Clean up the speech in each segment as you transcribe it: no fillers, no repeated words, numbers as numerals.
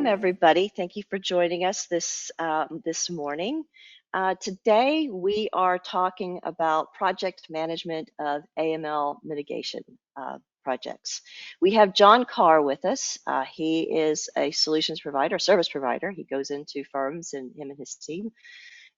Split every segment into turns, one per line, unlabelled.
welcome everybody. Thank you for joining us this morning. Today we are talking about project management of AML mitigation projects. We have John Carr with us. He is a solutions provider, service provider. He goes into firms and him and his team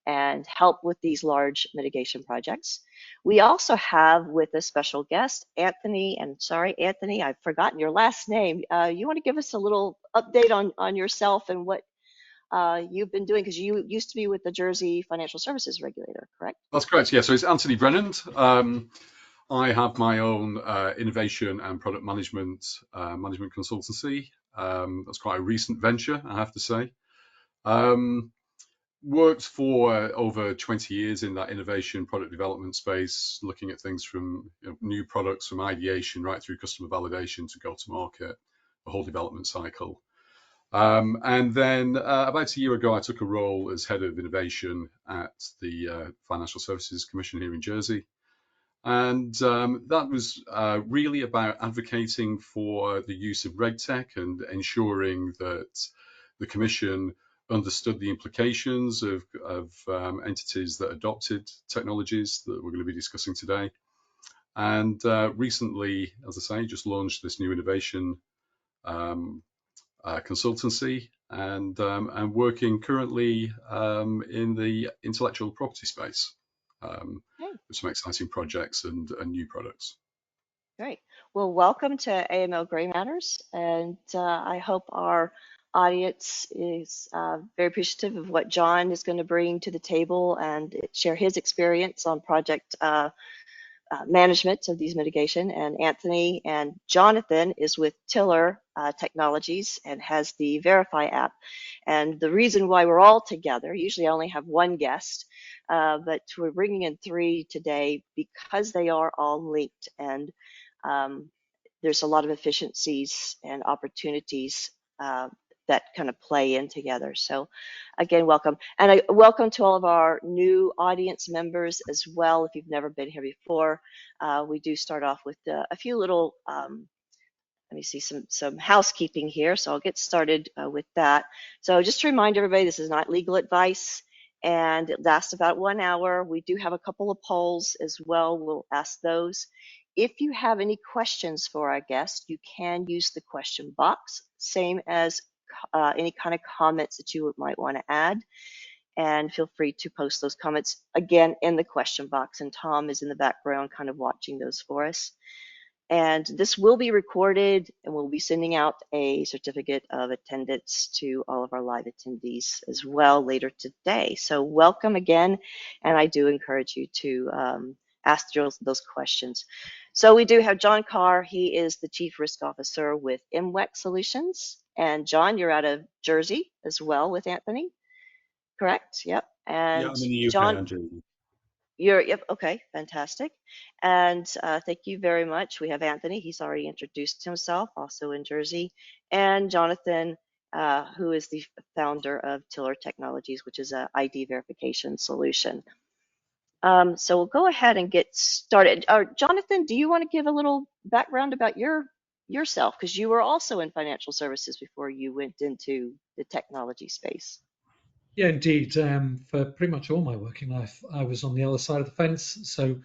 and help with these large mitigation projects. We also have with a special guest, Anthony, and sorry, Anthony, I've forgotten your last name. You want to give us a little update on yourself and what you've been doing, because you used to be with the Jersey Financial Services Regulator, correct?
That's correct, yeah. So it's Anthony Brennan. I have my own innovation and product management consultancy. That's quite a recent venture, I have to say. Worked for over 20 years in that innovation product development space, looking at things from new products, from ideation right through customer validation to go to market, the whole development cycle. And then about a year ago, I took a role as head of innovation at the Financial Services Commission here in Jersey. And that was really about advocating for the use of RegTech and ensuring that the Commission understood the implications of entities that adopted technologies that we're going to be discussing today. And recently, as I say, just launched this new innovation consultancy and working currently in the intellectual property space with some exciting projects and new products.
Great. Well, welcome to AML Grey Matters, and I hope our audience is very appreciative of what John is going to bring to the table and share his experience on project management of these mitigation. And Anthony and Jonathan is with Tiller Technologies and has the Verify app. And the reason why we're all together, usually I only have one guest, but we're bringing in three today because they are all linked, and there's a lot of efficiencies and opportunities that kind of play in together. So again, welcome. And welcome to all of our new audience members as well. If you've never been here before, we do start off with a few little, let me see, some housekeeping here. So I'll get started with that. So just to remind everybody, this is not legal advice and it lasts about 1 hour. We do have a couple of polls as well. We'll ask those. If you have any questions for our guest, you can use the question box, same as any kind of comments that you might want to add, and feel free to post those comments again in the question box, and Tom is in the background kind of watching those for us. And this will be recorded, and we'll be sending out a certificate of attendance to all of our live attendees as well later today. So welcome again, and I do encourage you to ask those questions. So we do have John Carr. He is the Chief Risk Officer with Mwek Solutions. And John, you're out of Jersey as well with Anthony, correct? Yep. And
yeah, I'm in the UK,
John,
Jersey.
Yep, okay, fantastic. And thank you very much. We have Anthony. He's already introduced himself, also in Jersey. And Jonathan, who is the founder of Tiller Technologies, which is an ID verification solution. So we'll go ahead and get started. Jonathan, do you want to give a little background about yourself? Because you were also in financial services before you went into the technology space.
Yeah, indeed. For pretty much all my working life, I was on the other side of the fence. So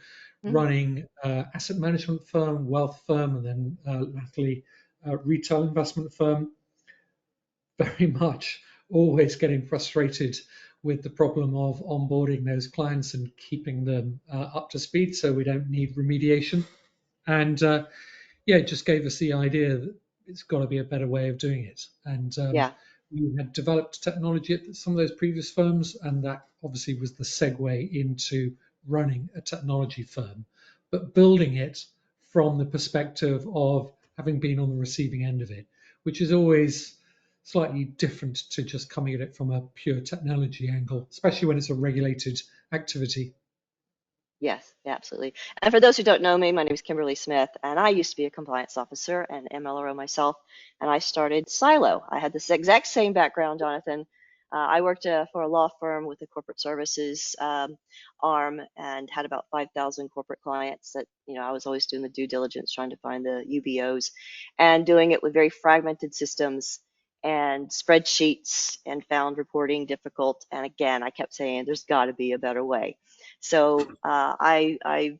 running asset management firm, wealth firm, and then latterly retail investment firm. Very much always getting frustrated with the problem of onboarding those clients and keeping them up to speed so we don't need remediation. And yeah, it just gave us the idea that it's got to be a better way of doing it. And we had developed technology at some of those previous firms, and that obviously was the segue into running a technology firm, but building it from the perspective of having been on the receiving end of it, which is always slightly different to just coming at it from a pure technology angle, especially when it's a regulated activity.
Yes, absolutely. And for those who don't know me, my name is Kimberly Smith, and I used to be a compliance officer and MLRO myself, and I started Silo. I had this exact same background, Jonathan. I worked for a law firm with a corporate services arm and had about 5,000 corporate clients that, I was always doing the due diligence, trying to find the UBOs and doing it with very fragmented systems and spreadsheets and found reporting difficult. And again, I kept saying there's got to be a better way. So I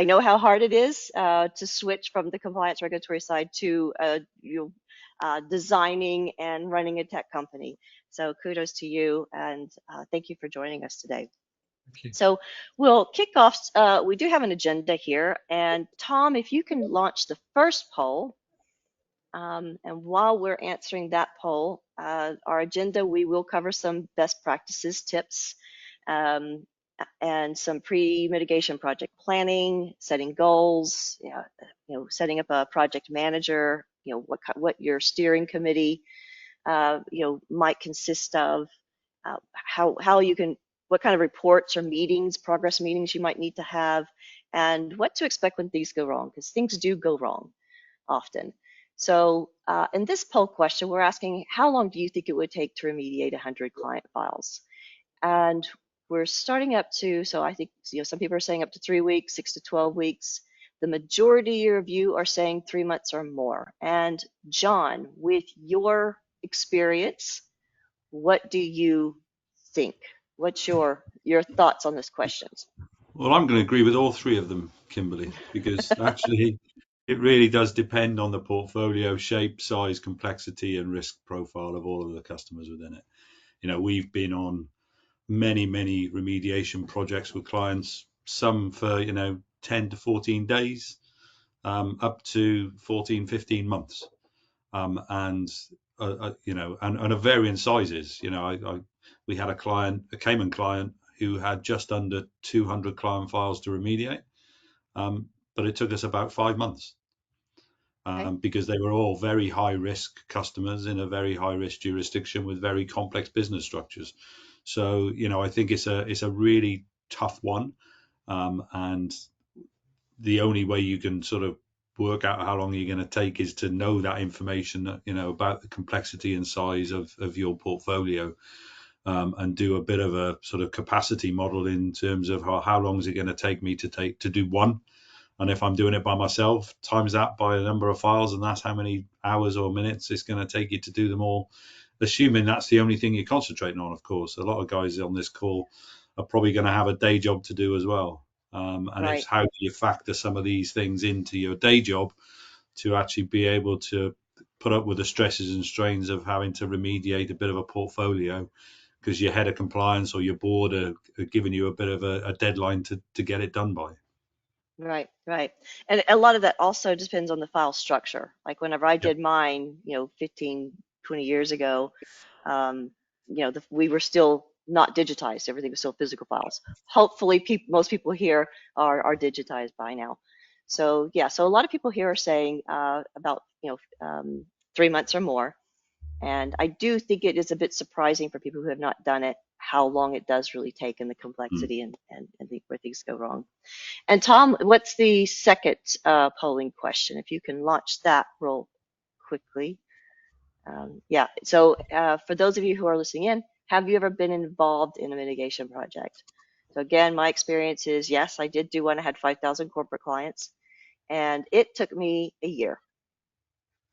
know how hard it is to switch from the compliance regulatory side to designing and running a tech company. So kudos to you, and thank you for joining us today. So we'll kick off. We do have an agenda here, and Tom, if you can launch the first poll. And while we're answering that poll, our agenda, we will cover some best practices tips and some pre-mitigation project planning, setting goals, setting up a project manager, what your steering committee, might consist of, how you can, what kind of reports or meetings, progress meetings you might need to have, and what to expect when things go wrong, because things do go wrong often. So in this poll question, we're asking, how long do you think it would take to remediate 100 client files? And we're starting up to, so I think some people are saying up to 3 weeks, 6 to 12 weeks. The majority of you are saying 3 months or more. And John, with your experience, what do you think? What's your thoughts on this question?
Well, I'm going to agree with all three of them, Kimberly, because actually it really does depend on the portfolio shape, size, complexity, and risk profile of all of the customers within it. We've been on many remediation projects with clients, some for 10 to 14 days, up to 14, 15 months, and of varying sizes. We had a Cayman client who had just under 200 client files to remediate, but it took us about 5 months. Because they were all very high risk customers in a very high risk jurisdiction with very complex business structures. So, I think it's a really tough one. And the only way you can sort of work out how long you're going to take is to know that information, about the complexity and size of your portfolio, and do a bit of a sort of capacity model in terms of how long is it going to take me to do one. And if I'm doing it by myself, times that by a number of files, and that's how many hours or minutes it's going to take you to do them all, assuming that's the only thing you're concentrating on, of course. A lot of guys on this call are probably going to have a day job to do as well. It's how do you factor some of these things into your day job to actually be able to put up with the stresses and strains of having to remediate a bit of a portfolio because your head of compliance or your board are giving you a bit of a deadline to get it done by.
Right. And a lot of that also depends on the file structure. Like whenever I did mine, 15, 20 years ago, we were still not digitized. Everything was still physical files. Hopefully most people here are digitized by now. So so a lot of people here are saying about 3 months or more. And I do think it is a bit surprising for people who have not done it, how long it does really take and the complexity and where things go wrong. And Tom, what's the second polling question? If you can launch that real quickly. So for those of you who are listening in, have you ever been involved in a mitigation project? So again, my experience is, yes, I did do one. I had 5,000 corporate clients, and it took me a year.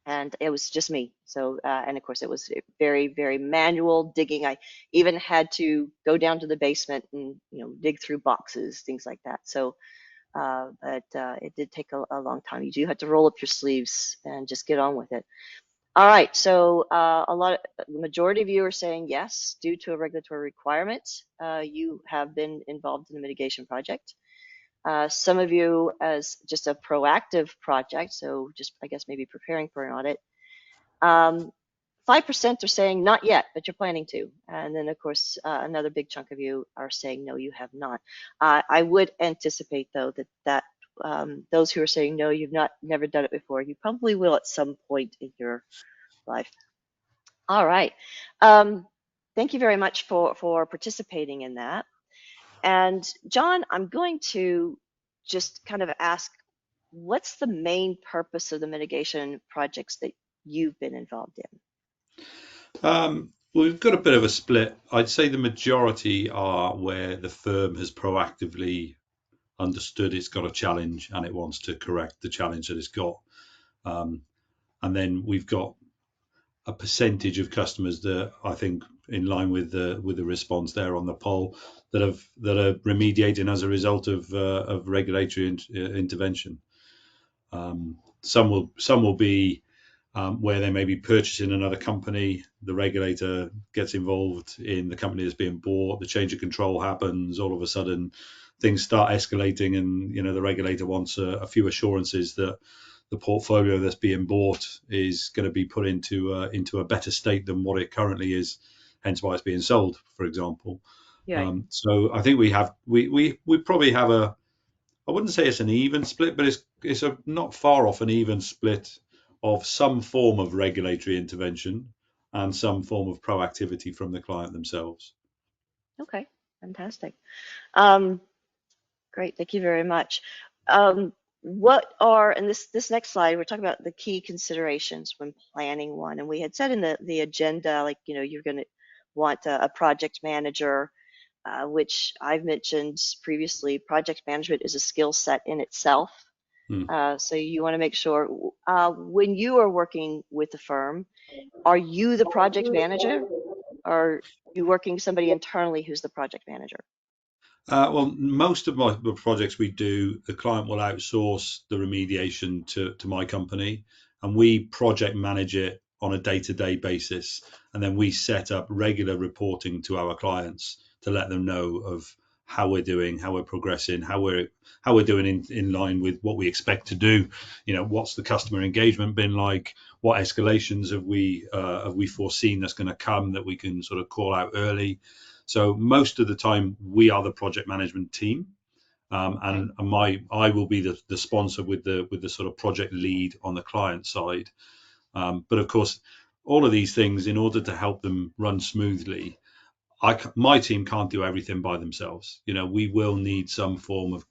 And it was just me. So, and of course, it was very, very manual digging. I even had to go down to the basement and, dig through boxes, things like that. So, but it did take a long time. You do have to roll up your sleeves and just get on with it. All right. So, the majority of you are saying yes, due to a regulatory requirement, you have been involved in a mitigation project. Some of you as just a proactive project, so just I guess maybe preparing for an audit. 5% are saying not yet, but you're planning to. And then of course, another big chunk of you are saying no, you have not. I would anticipate though that those who are saying no, you've never done it before, you probably will at some point in your life. All right. Thank you very much for participating in that. And John, I'm going to just kind of ask, what's the main purpose of the mitigation projects that you've been involved in?
We've got a bit of a split. I'd say the majority are where the firm has proactively understood it's got a challenge and it wants to correct the challenge that it's got. And then we've got a percentage of customers that I think, in line with the response there on the poll, that are remediating as a result of regulatory intervention. Some will be where they may be purchasing another company. The regulator gets involved in the company that's being bought. The change of control happens. All of a sudden, things start escalating, and the regulator wants a few assurances that the portfolio that's being bought is going to be put into a better state than what it currently is. Hence why it's being sold, for example.
Yeah.
So I think we probably have I wouldn't say it's an even split, but it's a not far off an even split of some form of regulatory intervention and some form of proactivity from the client themselves.
Okay. Fantastic. Um, Great. Thank you very much. What are, and this next slide, we're talking about the key considerations when planning one. And we had said in the agenda, like, you're going to want a project manager, which I've mentioned previously. Project management is a skill set in itself. So you want to make sure when you are working with the firm, are you the project manager, or are you working somebody internally who's the project manager?
Well, most of the projects we do, the client will outsource the remediation to my company, and we project manage it on a day-to-day basis. And then we set up regular reporting to our clients to let them know of how we're doing, how we're progressing, how we're doing in line with what we expect to do. What's the customer engagement been like? What escalations have we foreseen that's going to come that we can sort of call out early? So most of the time we are the project management team, and I will be the sponsor with the sort of project lead on the client side. But of course, all of these things, in order to help them run smoothly, my team can't do everything by themselves. We will need some form of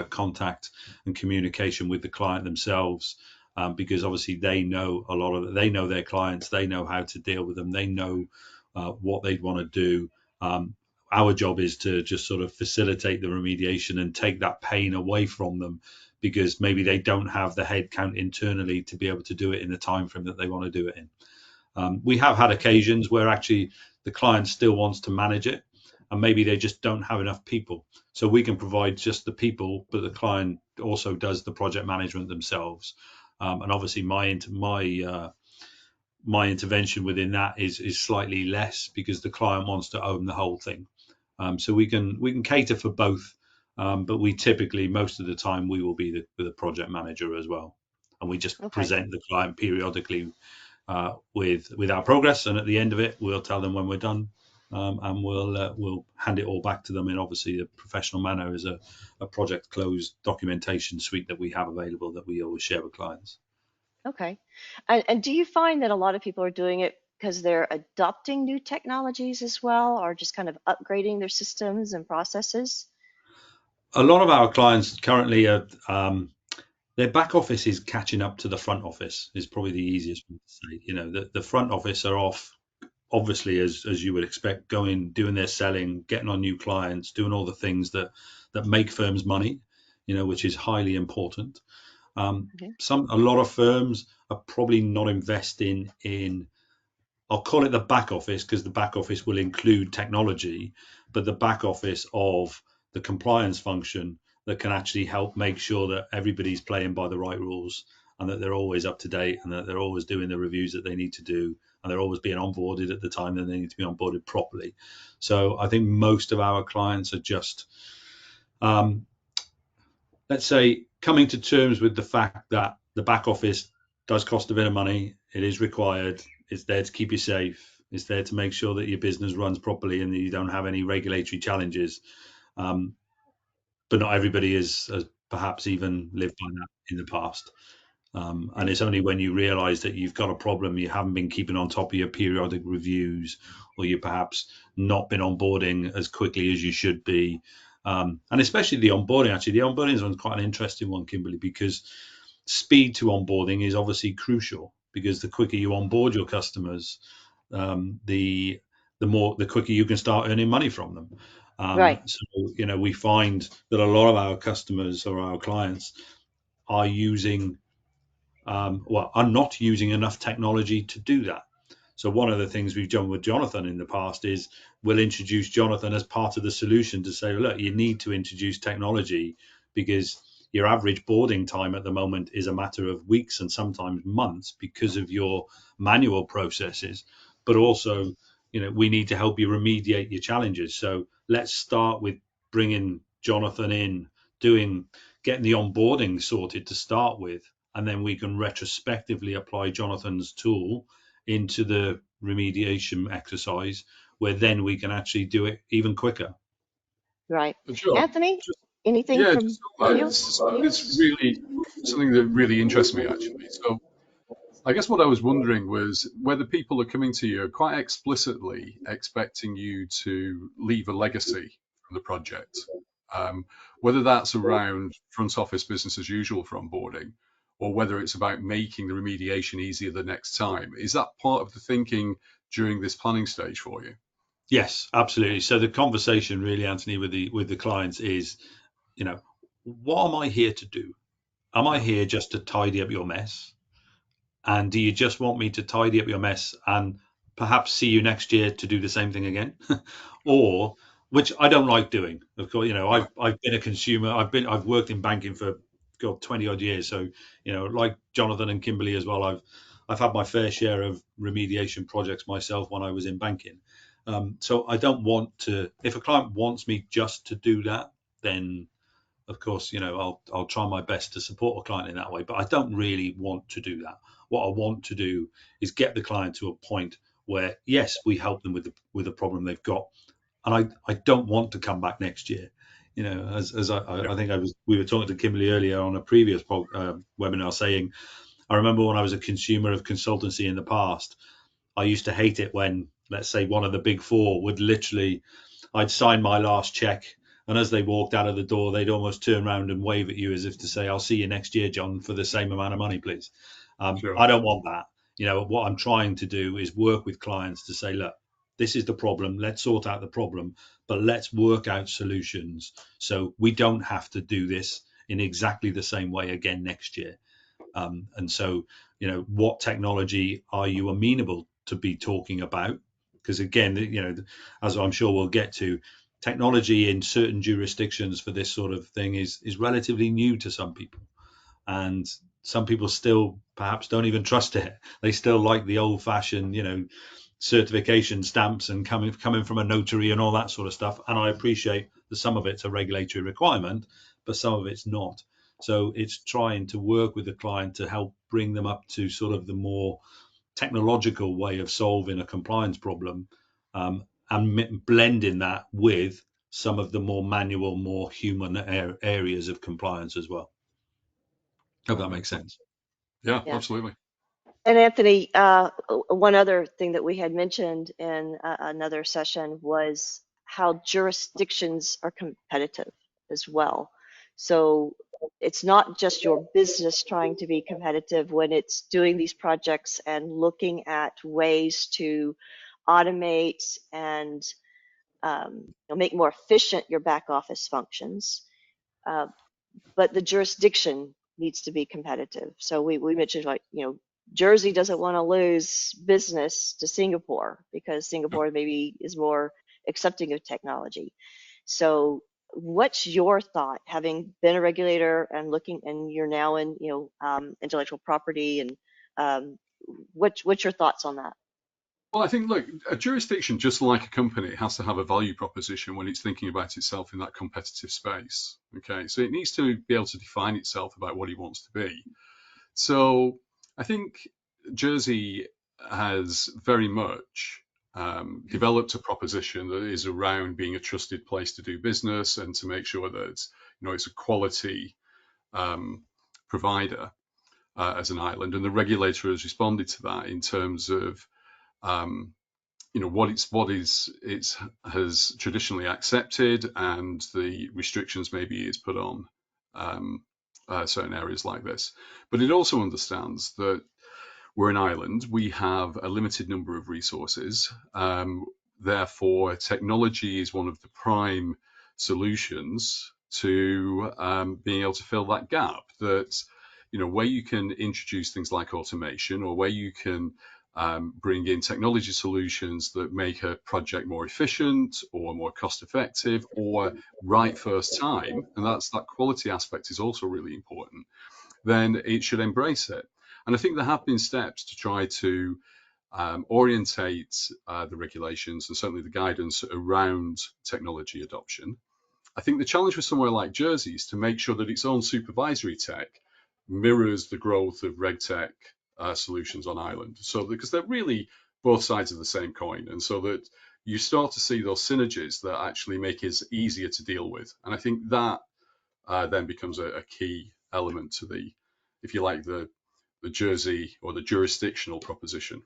contact and communication with the client themselves, because obviously they know they know their clients, they know how to deal with them, they know what they'd want to do. Our job is to just sort of facilitate the remediation and take that pain away from them, because maybe they don't have the headcount internally to be able to do it in the time frame that they want to do it in. We have had occasions where actually the client still wants to manage it, and maybe they just don't have enough people. So we can provide just the people, but the client also does the project management themselves. And obviously my intervention within that is slightly less, because the client wants to own the whole thing. So we can cater for both, but we typically, most of the time, we will be the project manager as well, and we just present the client periodically with our progress, and at the end of it, we'll tell them when we're done, and we'll hand it all back to them in obviously a professional manner as a project close documentation suite that we have available that we always share with clients.
Okay. And do you find that a lot of people are doing it because they're adopting new technologies as well, or just kind of upgrading their systems and processes?
A lot of our clients currently are, their back office is catching up to the front office, is probably the easiest way to say. The front office are off, obviously, as you would expect, doing their selling, getting on new clients, doing all the things that make firms money, which is highly important. A lot of firms are probably not investing in, I'll call it the back office, because the back office will include technology, but the back office of the compliance function that can actually help make sure that everybody's playing by the right rules, and that they're always up to date, and that they're always doing the reviews that they need to do, and they're always being onboarded at the time that they need to be onboarded properly. So I think most of our clients are just, let's say, coming to terms with the fact that the back office does cost a bit of money. It is required. It's there to keep you safe. It's there to make sure that your business runs properly and that you don't have any regulatory challenges. But not everybody has perhaps even lived by that in the past. And it's only when you realize that you've got a problem, you haven't been keeping on top of your periodic reviews, or you perhaps not been onboarding as quickly as you should be. And especially the onboarding, the onboarding is quite an interesting one, Kimberly, because speed to onboarding is obviously crucial, because the quicker you onboard your customers, the quicker you can start earning money from them.
Right.
So, we find that a lot of our customers or our clients are not using enough technology to do that. So one of the things we've done with Jonathan in the past is we'll introduce Jonathan as part of the solution to say, look, you need to introduce technology because your average boarding time at the moment is a matter of weeks and sometimes months because of your manual processes. But also, we need to help you remediate your challenges. So let's start with bringing Jonathan in, getting the onboarding sorted to start with, and then we can retrospectively apply Jonathan's tool into the remediation exercise, where then we can actually do it even quicker.
Right.
Sure.
Anthony,
Just,
anything
yeah,
from
just on that,
you?
it's really something that really interests me, actually. So I guess what I was wondering was whether people are coming to you quite explicitly expecting you to leave a legacy from the project, whether that's around front office business as usual for onboarding, or whether it's about making the remediation easier the next time. Is that part of the thinking during this planning stage for you?
Yes, absolutely. So the conversation really, Anthony, with the clients is, what am I here to do? Am I
Yeah.
here just to tidy up your mess? And do you just want me to tidy up your mess and perhaps see you next year to do the same thing again? Or, which I don't like doing. Of course,
Right.
I've been a consumer. I've worked in banking for 20 odd years. So, like Jonathan and Kimberly as well, I've had my fair share of remediation projects myself when I was in banking. So I don't want to. If a client wants me just to do that, then of course, I'll try my best to support a client in that way, but I don't really want to do that. What I want to do is get the client to a point where, yes, we help them with the problem they've got, and I don't want to come back next year. As
Yeah.
I think we were talking to Kimberly earlier on a previous webinar, saying I remember when I was a consumer of consultancy in the past, I used to hate it when, let's say, one of the big four would literally, I'd sign my last check, and as they walked out of the door, they'd almost turn around and wave at you as if to say, "I'll see you next year, John, for the same amount of money, please."
Sure.
I don't want that. What I'm trying to do is work with clients to say, look, this is the problem. Let's sort out the problem, but let's work out solutions so we don't have to do this in exactly the same way again next year. And so, what technology are you amenable to be talking about? Because again, as I'm sure we'll get to, technology in certain jurisdictions for this sort of thing is relatively new to some people, and some people still perhaps don't even trust it. They still like the old-fashioned, certification stamps and coming from a notary and all that sort of stuff. And I appreciate that some of it's a regulatory requirement, but some of it's not. So it's trying to work with the client to help bring them up to sort of the more technological way of solving a compliance problem, and blending that with some of the more manual, more human areas of compliance as well. Hope that makes sense.
Yeah,
Yeah.
absolutely.
And Anthony, one other thing that we had mentioned in another session was how jurisdictions are competitive as well. So it's not just your business trying to be competitive when it's doing these projects and looking at ways to automate and make more efficient your back office functions. But the jurisdiction needs to be competitive. So we mentioned, like, Jersey doesn't want to lose business to Singapore because
Yeah.
Singapore maybe is more accepting of technology. So what's your thought, having been a regulator and you're now in, intellectual property, and what's your thoughts on that?
Well, I think, look, a jurisdiction, just like a company, has to have a value proposition when it's thinking about itself in that competitive space. Okay, so it needs to be able to define itself about what it wants to be. So I think Jersey has very much developed a proposition that is around being a trusted place to do business and to make sure that it's a quality provider as an island, and the regulator has responded to that in terms of what it has traditionally accepted and the restrictions maybe it's put on certain areas like this. But it also understands that we're an island, we have a limited number of resources. Therefore, technology is one of the prime solutions to being able to fill that gap. That where you can introduce things like automation, or where you can bring in technology solutions that make a project more efficient or more cost effective or right first time, and that quality aspect is also really important, then it should embrace it. And I think there have been steps to try to orientate the regulations and certainly the guidance around technology adoption. I think the challenge with somewhere like Jersey is to make sure that its own supervisory tech mirrors the growth of RegTech solutions on island. So because they're really both sides of the same coin, and so that you start to see those synergies that actually make it easier to deal with. And I think that then becomes a key element to the, if you like, the Jersey or the jurisdictional proposition.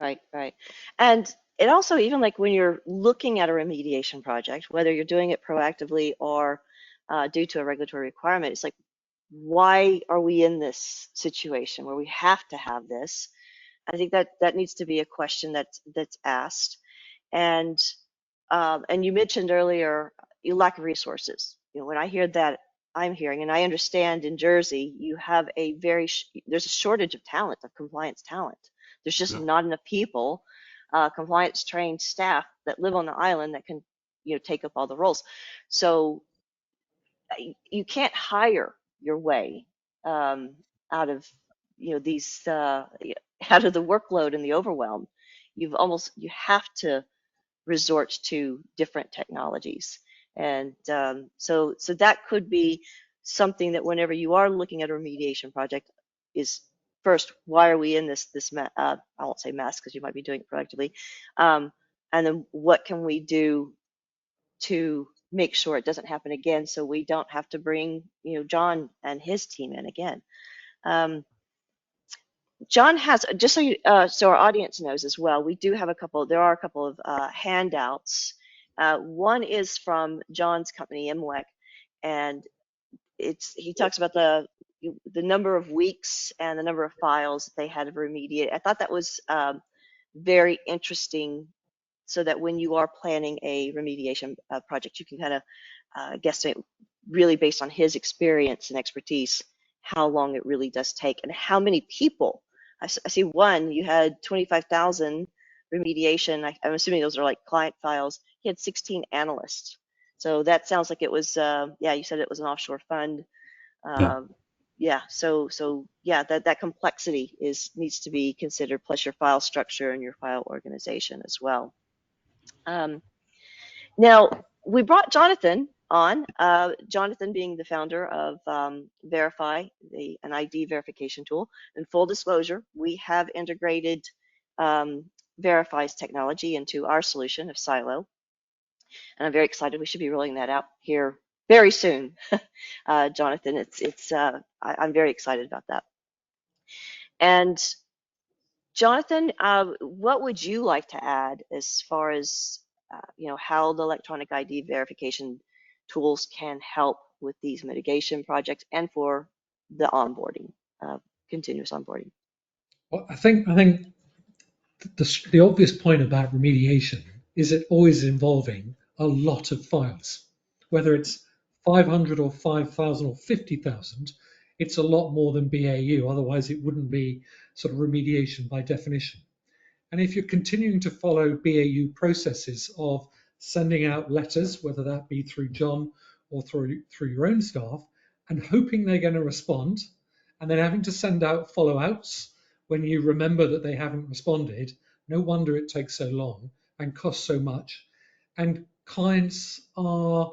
Right, right. And it also, even like when you're looking at a remediation project, whether you're doing it proactively or due to a regulatory requirement, it's like, why are we in this situation where we have to have this? I think that needs to be a question that's asked. And you mentioned earlier, you lack of resources. You know, when I hear that, I'm hearing, and I understand in Jersey, you have a there's a shortage of talent, of compliance talent. There's just not enough people, compliance trained staff that live on the island that can, take up all the roles. So you can't hire your way out of, these, out of the workload and the overwhelm. You have to resort to different technologies. And so that could be something that whenever you are looking at a remediation project is first, why are we in this I won't say mess because you might be doing it proactively. And then what can we do to make sure it doesn't happen again so we don't have to bring, John and his team in again. John has, just so so our audience knows as well, there are a couple of handouts. One is from John's company, Mwek, and he talks about the number of weeks and the number of files that they had to remediate. I thought that was very interesting, so that when you are planning a remediation project, you can kind of guesstimate, really based on his experience and expertise, how long it really does take and how many people. I see one, you had 25,000 remediation. I'm assuming those are like client files. He had 16 analysts. So that sounds like it was, you said it was an offshore fund. That complexity needs to be considered, plus your file structure and your file organization as well. Now, we brought Jonathan on, Jonathan being the founder of Verify, an ID verification tool. In full disclosure, we have integrated Verify's technology into our solution of Silo. And I'm very excited. We should be rolling that out here very soon, Jonathan. I'm very excited about that. And Jonathan, what would you like to add as far as how the electronic ID verification tools can help with these mitigation projects and for the onboarding, continuous onboarding?
Well, I think the obvious point about remediation is it always involving a lot of files, whether it's 500 or 5,000 or 50,000. It's a lot more than BAU. Otherwise, it wouldn't be sort of remediation by definition. And if you're continuing to follow BAU processes of sending out letters, whether that be through John or through your own staff, and hoping they're going to respond, and then having to send out follow-outs when you remember that they haven't responded, no wonder it takes so long and costs so much. And clients are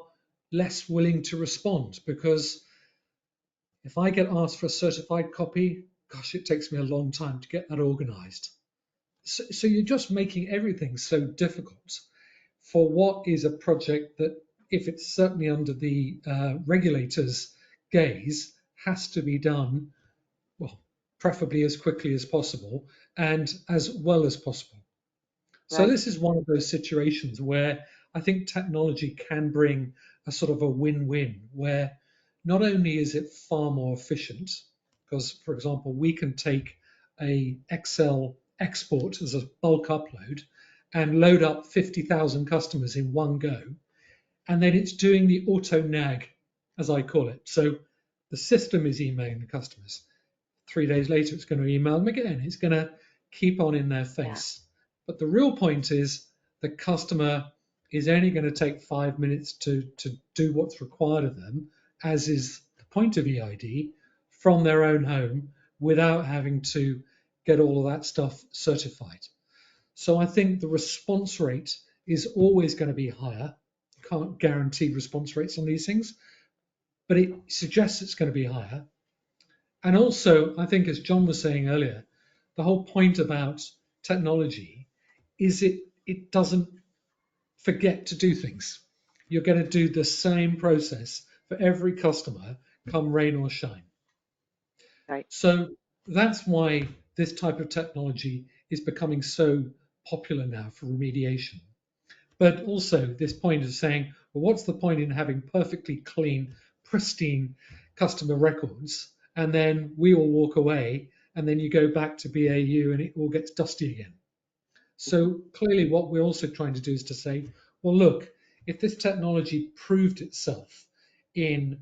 less willing to respond because if I get asked for a certified copy, gosh, it takes me a long time to get that organized. So you're just making everything so difficult for what is a project that, if it's certainly under the regulator's gaze, has to be done, well, preferably as quickly as possible and as well as possible. Right. So this is one of those situations where I think technology can bring a sort of a win-win, where not only is it far more efficient, because, for example, we can take a Excel export as a bulk upload and load up 50,000 customers in one go, and then it's doing the auto nag, as I call it. So the system is emailing the customers. 3 days later, it's going to email them again. It's going to keep on in their face. But the real point is the customer is only going to take 5 minutes to do what's required of them, as is the point of EID, from their own home without having to get all of that stuff certified. So I think the response rate is always going to be higher. Can't guarantee response rates on these things, but it suggests it's going to be higher. And also, I think, as John was saying earlier, the whole point about technology is it doesn't forget to do things. You're going to do the same process for every customer, come rain or shine.
Right.
So that's why this type of technology is becoming so popular now for remediation. But also this point of saying, well, what's the point in having perfectly clean, pristine customer records, and then we all walk away, and then you go back to BAU and it all gets dusty again. So clearly what we're also trying to do is to say, well, look, if this technology proved itself in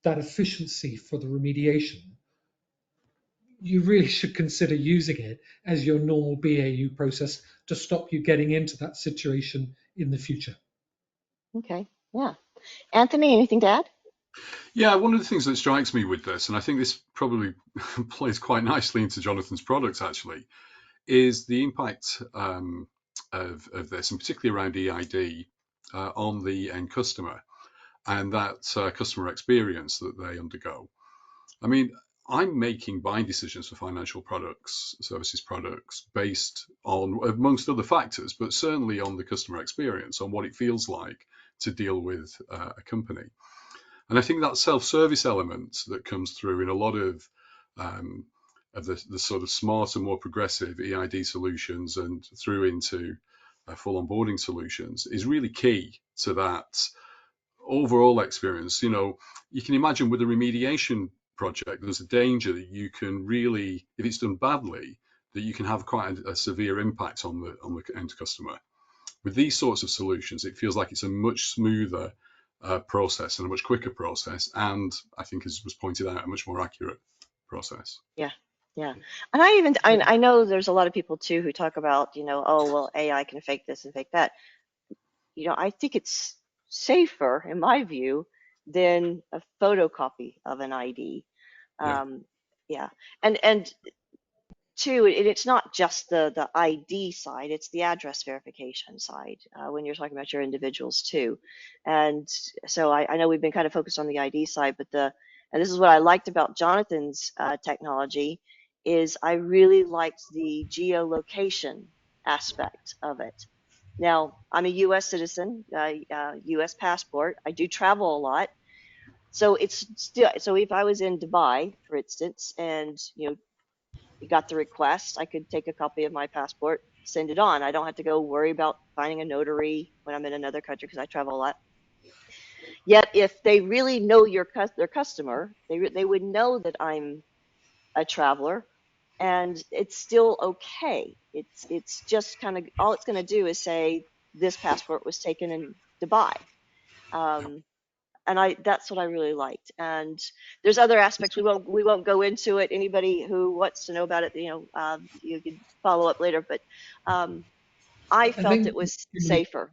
that efficiency for the remediation, you really should consider using it as your normal BAU process to stop you getting into that situation in the future.
Okay. Yeah. Anthony, anything to add?
Yeah, one of the things that strikes me with this, and I think this probably plays quite nicely into Jonathan's products actually, is the impact of this, and particularly around EID, on the end customer and that customer experience that they undergo. I mean, I'm making buying decisions for financial products, services products, based on, amongst other factors, but certainly on the customer experience, on what it feels like to deal with a company. And I think that self-service element that comes through in a lot of the sort of smarter, more progressive EID solutions and through into full onboarding solutions is really key to that overall experience. You know, you can imagine with a remediation project, there's a danger that you can really, if it's done badly, that you can have quite a severe impact on the end customer. With these sorts of solutions, it feels like it's a much smoother process and a much quicker process, and I think, as was pointed out, a much more accurate process.
Yeah. Yeah. And I know there's a lot of people too who talk about, oh, well, AI can fake this and fake that. I think it's safer, in my view, than a photocopy of an ID.
Yeah.
Yeah. And two, it's not just the ID side, it's the address verification side when you're talking about your individuals too. And so I know we've been kind of focused on the ID side, but and this is what I liked about Jonathan's technology, is I really liked the geolocation aspect of it. Now, I'm a U.S. citizen, U.S. passport. I do travel a lot. So it's still, so if I was in Dubai, for instance, and you got the request, I could take a copy of my passport, send it on. I don't have to go worry about finding a notary when I'm in another country because I travel a lot. Yet, if they really know their customer, they would know that I'm a traveler, and it's still okay. It's just kind of, all it's going to do is say this passport was taken in Dubai. And that's what I really liked. And there's other aspects we won't go into it. Anybody who wants to know about it, you can follow up later. But I felt
think
it was safer.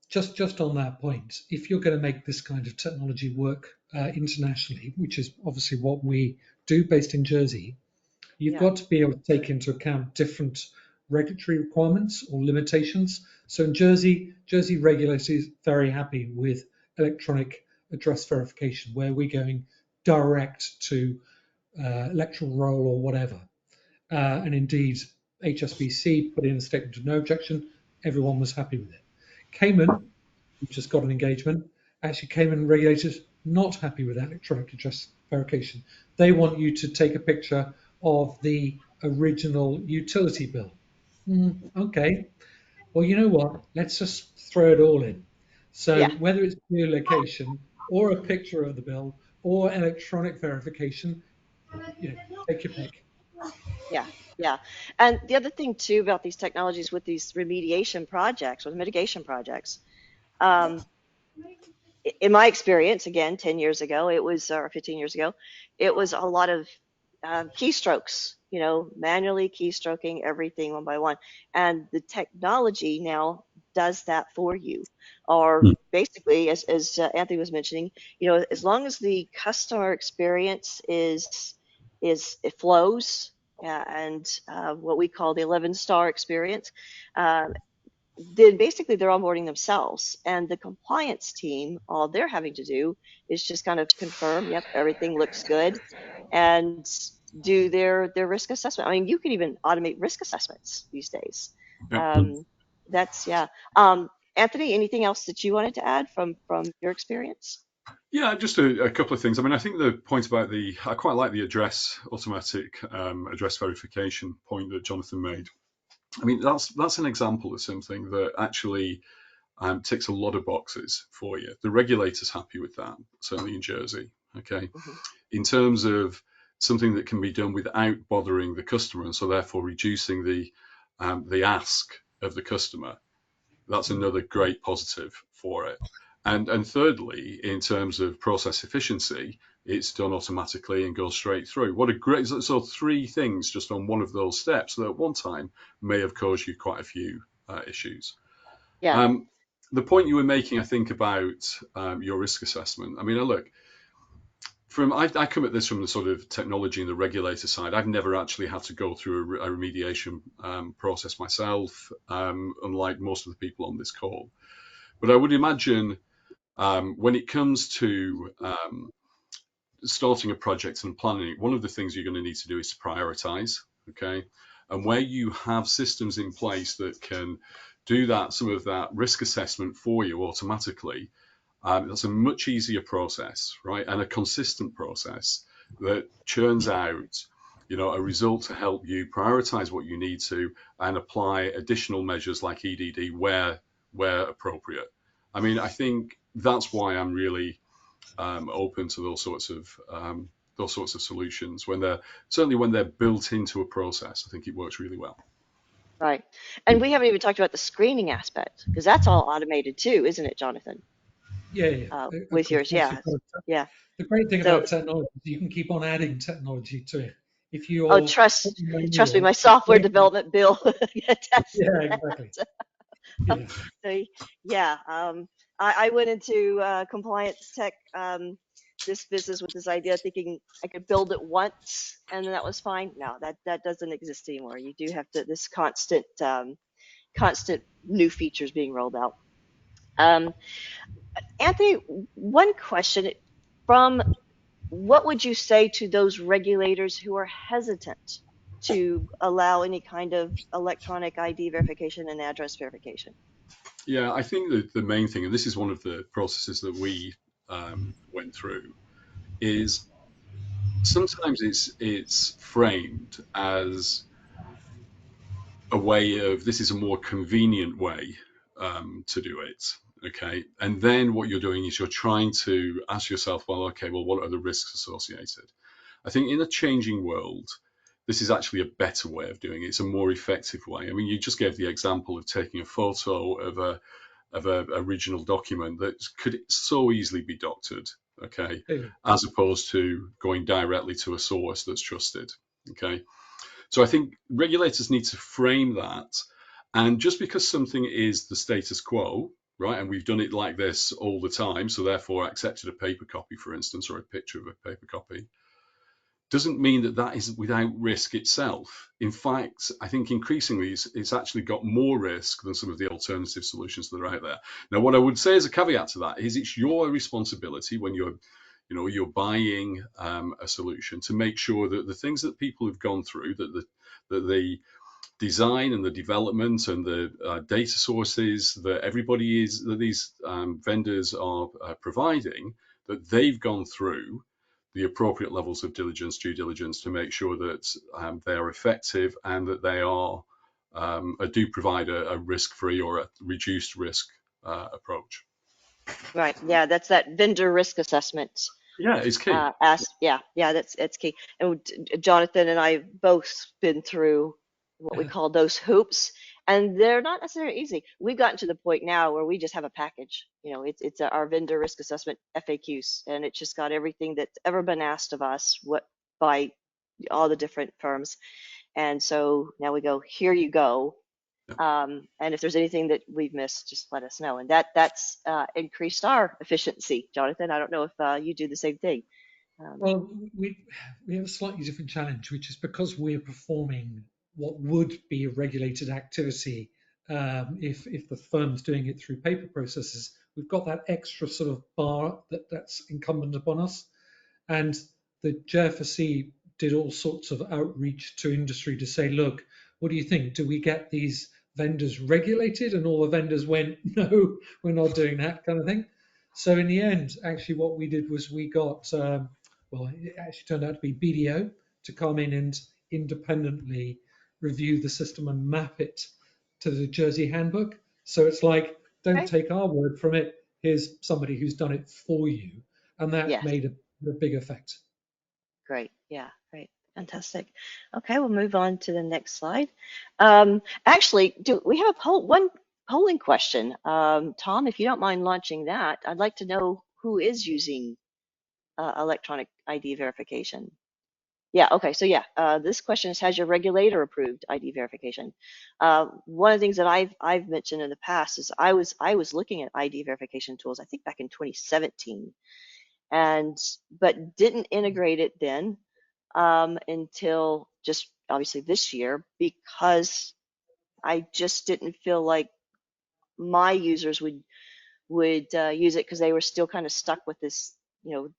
just on that point, if you're going to make this kind of technology work internationally, which is obviously what we do based in Jersey, you've got to be able to take into account different regulatory requirements or limitations. So in Jersey regulator is very happy with electronic address verification, where we're going direct to electoral roll or whatever. And indeed, HSBC put in a statement of no objection. Everyone was happy with it. Cayman, we just got an engagement. Actually, Cayman regulators not happy with electronic address verification. They want you to take a picture of the original utility bill. Okay. Well, you know what? Let's just throw it all in. So whether it's geolocation or a picture of the bill or electronic verification, take your pick.
Yeah, yeah. And the other thing too about these technologies with these remediation projects or mitigation projects, in my experience, again, 10 years ago, it was, or 15 years ago, it was a lot of keystrokes, manually keystroking everything one by one. And the technology now does that for you. Or basically, as Anthony was mentioning, as long as the customer experience it flows, and what we call the 11-star experience, then basically they're onboarding themselves, and the compliance team, all they're having to do is just kind of confirm, yep, everything looks good, and do their risk assessment. I mean, you can even automate risk assessments these days.
Yeah.
That's yeah. Anthony, anything else that you wanted to add from your experience?
Yeah, just a couple of things. I mean, I think the point about I quite like the automatic address verification point that Jonathan made. I mean, that's an example of something that actually ticks a lot of boxes for you. The regulator's happy with that, certainly in Jersey. Okay, in terms of something that can be done without bothering the customer, and so therefore reducing the ask of the customer. That's another great positive for it. And thirdly, in terms of process efficiency, it's done automatically and goes straight through. What a great, so three things just on one of those steps that at one time may have caused you quite a few issues.
Yeah.
The point you were making, I think, about your risk assessment. I mean, look, I come at this from the sort of technology and the regulator side. I've never actually had to go through a remediation process myself, unlike most of the people on this call. But I would imagine when it comes to starting a project and planning it, one of the things you're going to need to do is to prioritize, okay? And where you have systems in place that can do that, some of that risk assessment for you automatically, that's a much easier process, right? And a consistent process that churns out, a result to help you prioritize what you need to and apply additional measures like EDD where appropriate. I mean, I think that's why I'm really open to those sorts of solutions when they're built into a process. I think it works really well.
Right. And we haven't even talked about the screening aspect, because that's all automated too, isn't it, Jonathan?
Yeah. Of
With
course.
yours, yeah. Yeah.
The great thing
So,
about technology is you can keep on adding technology to it. If
oh,
you're
trust me,
manual,
my software development bill attests to
yeah,
that.
exactly. Yeah.
So, yeah, I went into compliance tech, this business with this idea, thinking I could build it once and then that was fine. No, that doesn't exist anymore. You do have to this constant new features being rolled out. Anthony, one question from what would you say to those regulators who are hesitant to allow any kind of electronic ID verification and address verification?
Yeah, I think that the main thing, and this is one of the processes that we went through, is sometimes it's framed as a way of this is a more convenient way to do it. Okay, and then what you're doing is you're trying to ask yourself, well, what are the risks associated? I think in a changing world, this is actually a better way of doing it. It's a more effective way. I mean, you just gave the example of taking a photo of a original document that could so easily be doctored, okay, as opposed to going directly to a source that's trusted, okay. So I think regulators need to frame that, and just because something is the status quo, right, and we've done it like this all the time, so therefore accepted a paper copy, for instance, or a picture of a paper copy, doesn't mean that that isn't without risk itself. In fact, I think increasingly it's actually got more risk than some of the alternative solutions that are out there. Now, what I would say as a caveat to that is it's your responsibility when you're buying a solution to make sure that the things that people have gone through, that the design and the development and the data sources that these vendors are providing, that they've gone through the appropriate levels of due diligence to make sure that they are effective and that they are do provide a risk-free or a reduced risk approach.
Right. Yeah, that's that vendor risk assessment.
Yeah, it's key.
That's key. And Jonathan and I have both been through what we call those hoops, and they're not necessarily easy. We've gotten to the point now where we just have a package. It's our vendor risk assessment FAQs, and it's just got everything that's ever been asked of us by all the different firms. And so now we go, here you go. And if there's anything that we've missed, just let us know. And that's increased our efficiency. Jonathan, I don't know if you do the same thing.
Well, we have a slightly different challenge, which is because we're performing what would be a regulated activity if the firm's doing it through paper processes. We've got that extra sort of bar that's incumbent upon us. And the JFSC did all sorts of outreach to industry to say, look, what do you think? Do we get these vendors regulated? And all the vendors went, no, we're not doing that kind of thing. So in the end, actually what we did was we got, well, it actually turned out to be BDO to come in and independently review the system and map it to the Jersey handbook. So it's like, don't
Okay.
take our word from it. Here's somebody who's done it for you. And that
Yes.
made a big effect.
Great. Yeah, great. Fantastic. Okay, we'll move on to the next slide. Actually, do we have one polling question? Tom, if you don't mind launching that, I'd like to know who is using electronic ID verification. Yeah, okay, so yeah, this question is, has your regulator approved ID verification? One of the things that I've mentioned in the past is I was looking at ID verification tools, I think back in 2017, but didn't integrate it then until just obviously this year, because I just didn't feel like my users would use it, because they were still kind of stuck with this,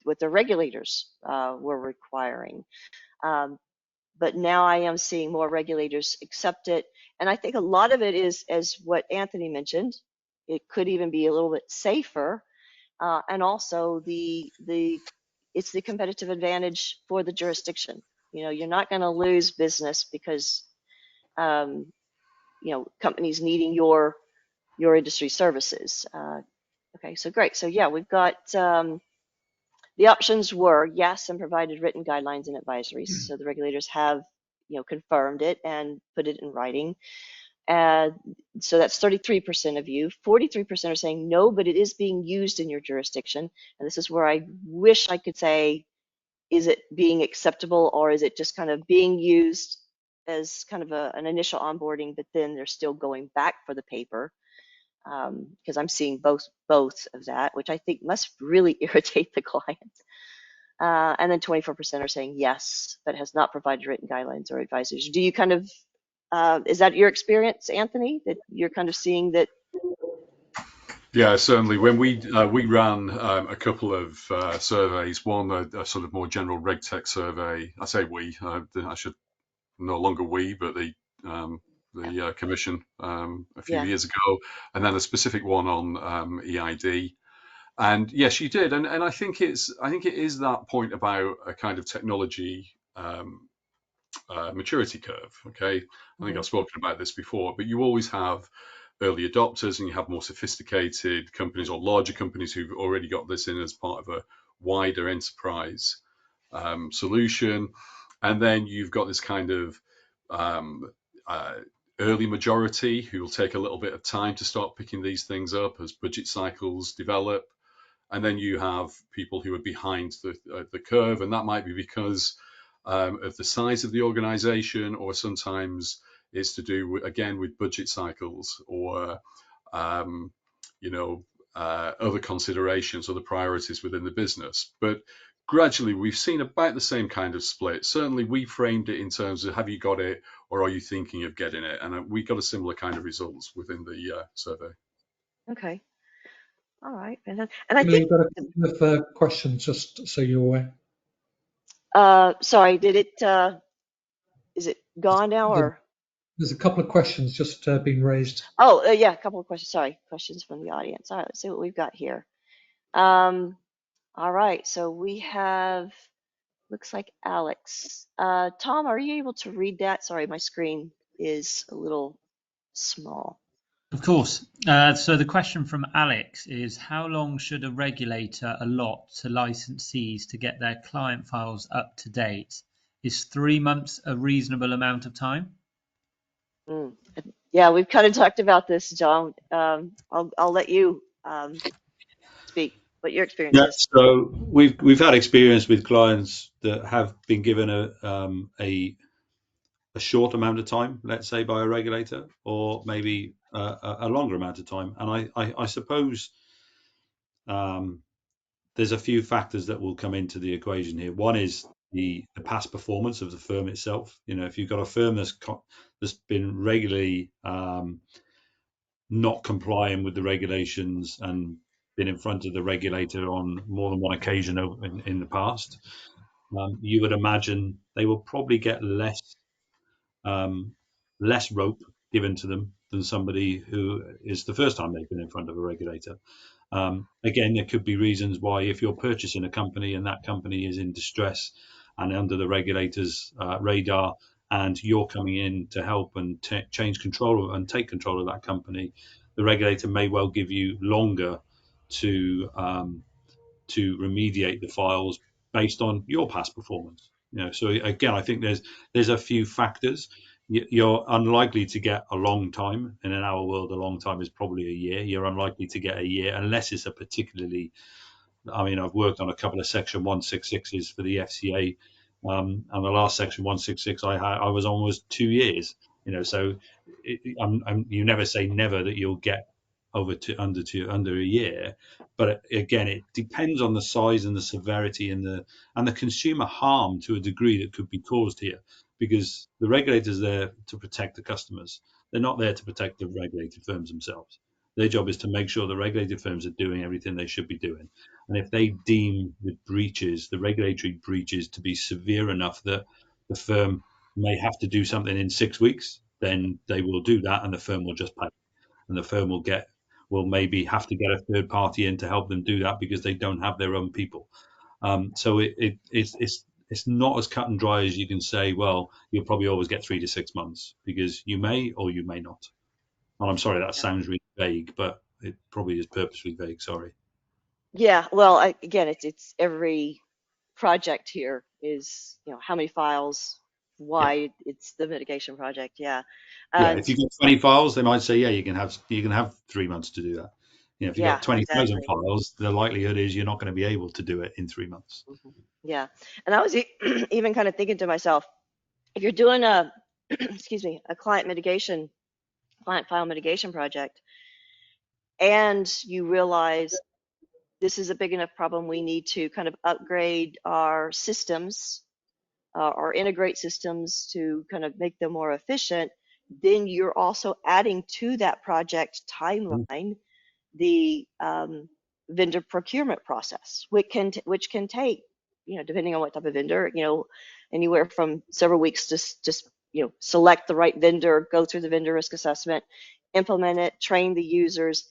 what the regulators were requiring. But now I am seeing more regulators accept it, and I think a lot of it is, as what Anthony mentioned, it could even be a little bit safer, and also it's the competitive advantage for the jurisdiction. You're not going to lose business because companies needing your industry services. Okay, so great. So yeah, we've got the options were yes, and provided written guidelines and advisories. So the regulators have confirmed it and put it in writing. So that's 33% of you. 43% are saying no, but it is being used in your jurisdiction. And this is where I wish I could say, is it being acceptable, or is it just kind of being used as kind of an initial onboarding, but then they're still going back for the paper? Because I'm seeing both of that, which I think must really irritate the client. And then 24% are saying yes, but has not provided written guidelines or advisories. Do you kind of, is that your experience, Anthony, that you're kind of seeing that?
Yeah, certainly. When we ran a couple of surveys, one a sort of more general RegTech survey. I say we, I should no longer we, but the commission a few years ago, and then a specific one on EID. And yes, you did, and I think it is that point about a kind of technology maturity curve. Okay, I think I've spoken about this before, but you always have early adopters, and you have more sophisticated companies or larger companies who've already got this in as part of a wider enterprise solution, and then you've got this kind of early majority who will take a little bit of time to start picking these things up as budget cycles develop. And then you have people who are behind the curve, and that might be because of the size of the organization, or sometimes it's to do with, again, with budget cycles, or other considerations, other priorities within the business. But gradually we've seen about the same kind of split. Certainly we framed it in terms of, have you got it, or are you thinking of getting it? And we got a similar kind of results within the survey.
Okay. All right. And I
Emily,
think,
you've got a couple of questions, just so you're aware.
sorry, did it, is it gone now, or?
There's a couple of questions just been raised.
Oh, yeah, a couple of questions. Sorry, questions from the audience. All right, let's see what we've got here. All right, so we have, looks like Alex. Tom, are you able to read that? Sorry, my screen is a little small.
Of course. So the question from Alex is, how long should a regulator allot to licensees to get their client files up to date? Is 3 months a reasonable amount of time?
Yeah, we've kind of talked about this, John. I'll let you speak. what your experience
Yeah,
is.
so we've had experience with clients that have been given a short amount of time, let's say, by a regulator, or maybe a longer amount of time. And I suppose there's a few factors that will come into the equation here. One is the past performance of the firm itself. If you've got a firm that's been regularly not complying with the regulations and been in front of the regulator on more than one occasion in the past, you would imagine they will probably get less rope given to them than somebody who is the first time they've been in front of a regulator. Again, there could be reasons why, if you're purchasing a company and that company is in distress and under the regulator's radar, and you're coming in to help and change control and take control of that company, the regulator may well give you longer to remediate the files based on your past performance. So again, I think there's a few factors. You're unlikely to get a long time. In our world, a long time is probably a year. You're unlikely to get a year unless it's a particularly, I've worked on a couple of Section 166s for the FCA, and the last Section 166 I was almost 2 years. So you never say never that you'll get under a year, but again, it depends on the size and the severity and the consumer harm to a degree that could be caused here, because the regulator's there to protect the customers. They're not there to protect the regulated firms themselves. Their job is to make sure the regulated firms are doing everything they should be doing. And if they deem the regulatory breaches, to be severe enough that the firm may have to do something in 6 weeks, then they will do that, and the firm will just pay. And the firm will maybe have to get a third party in to help them do that because they don't have their own people. So it's not as cut and dry as you can say, well, you'll probably always get 3 to 6 months, because you may or you may not. And I'm sorry, that sounds really vague, but it probably is purposely vague. Sorry.
Yeah, well, again, it's every project here is, how many files,
Yeah.
why it's the mitigation project. Yeah.
Yeah.
And
If you've got 20 files, they might say, yeah, you can have 3 months to do that. If you've
yeah,
got 20,000
exactly.
files, the likelihood is you're not going to be able to do it in 3 months.
Mhm. Yeah. And I was even kind of thinking to myself, if you're doing a, excuse me, a client file mitigation project, and you realize this is a big enough problem, we need to kind of upgrade our systems or integrate systems to kind of make them more efficient, then you're also adding to that project timeline the vendor procurement process, which can take, depending on what type of vendor, anywhere from several weeks to just select the right vendor, go through the vendor risk assessment, implement it, train the users,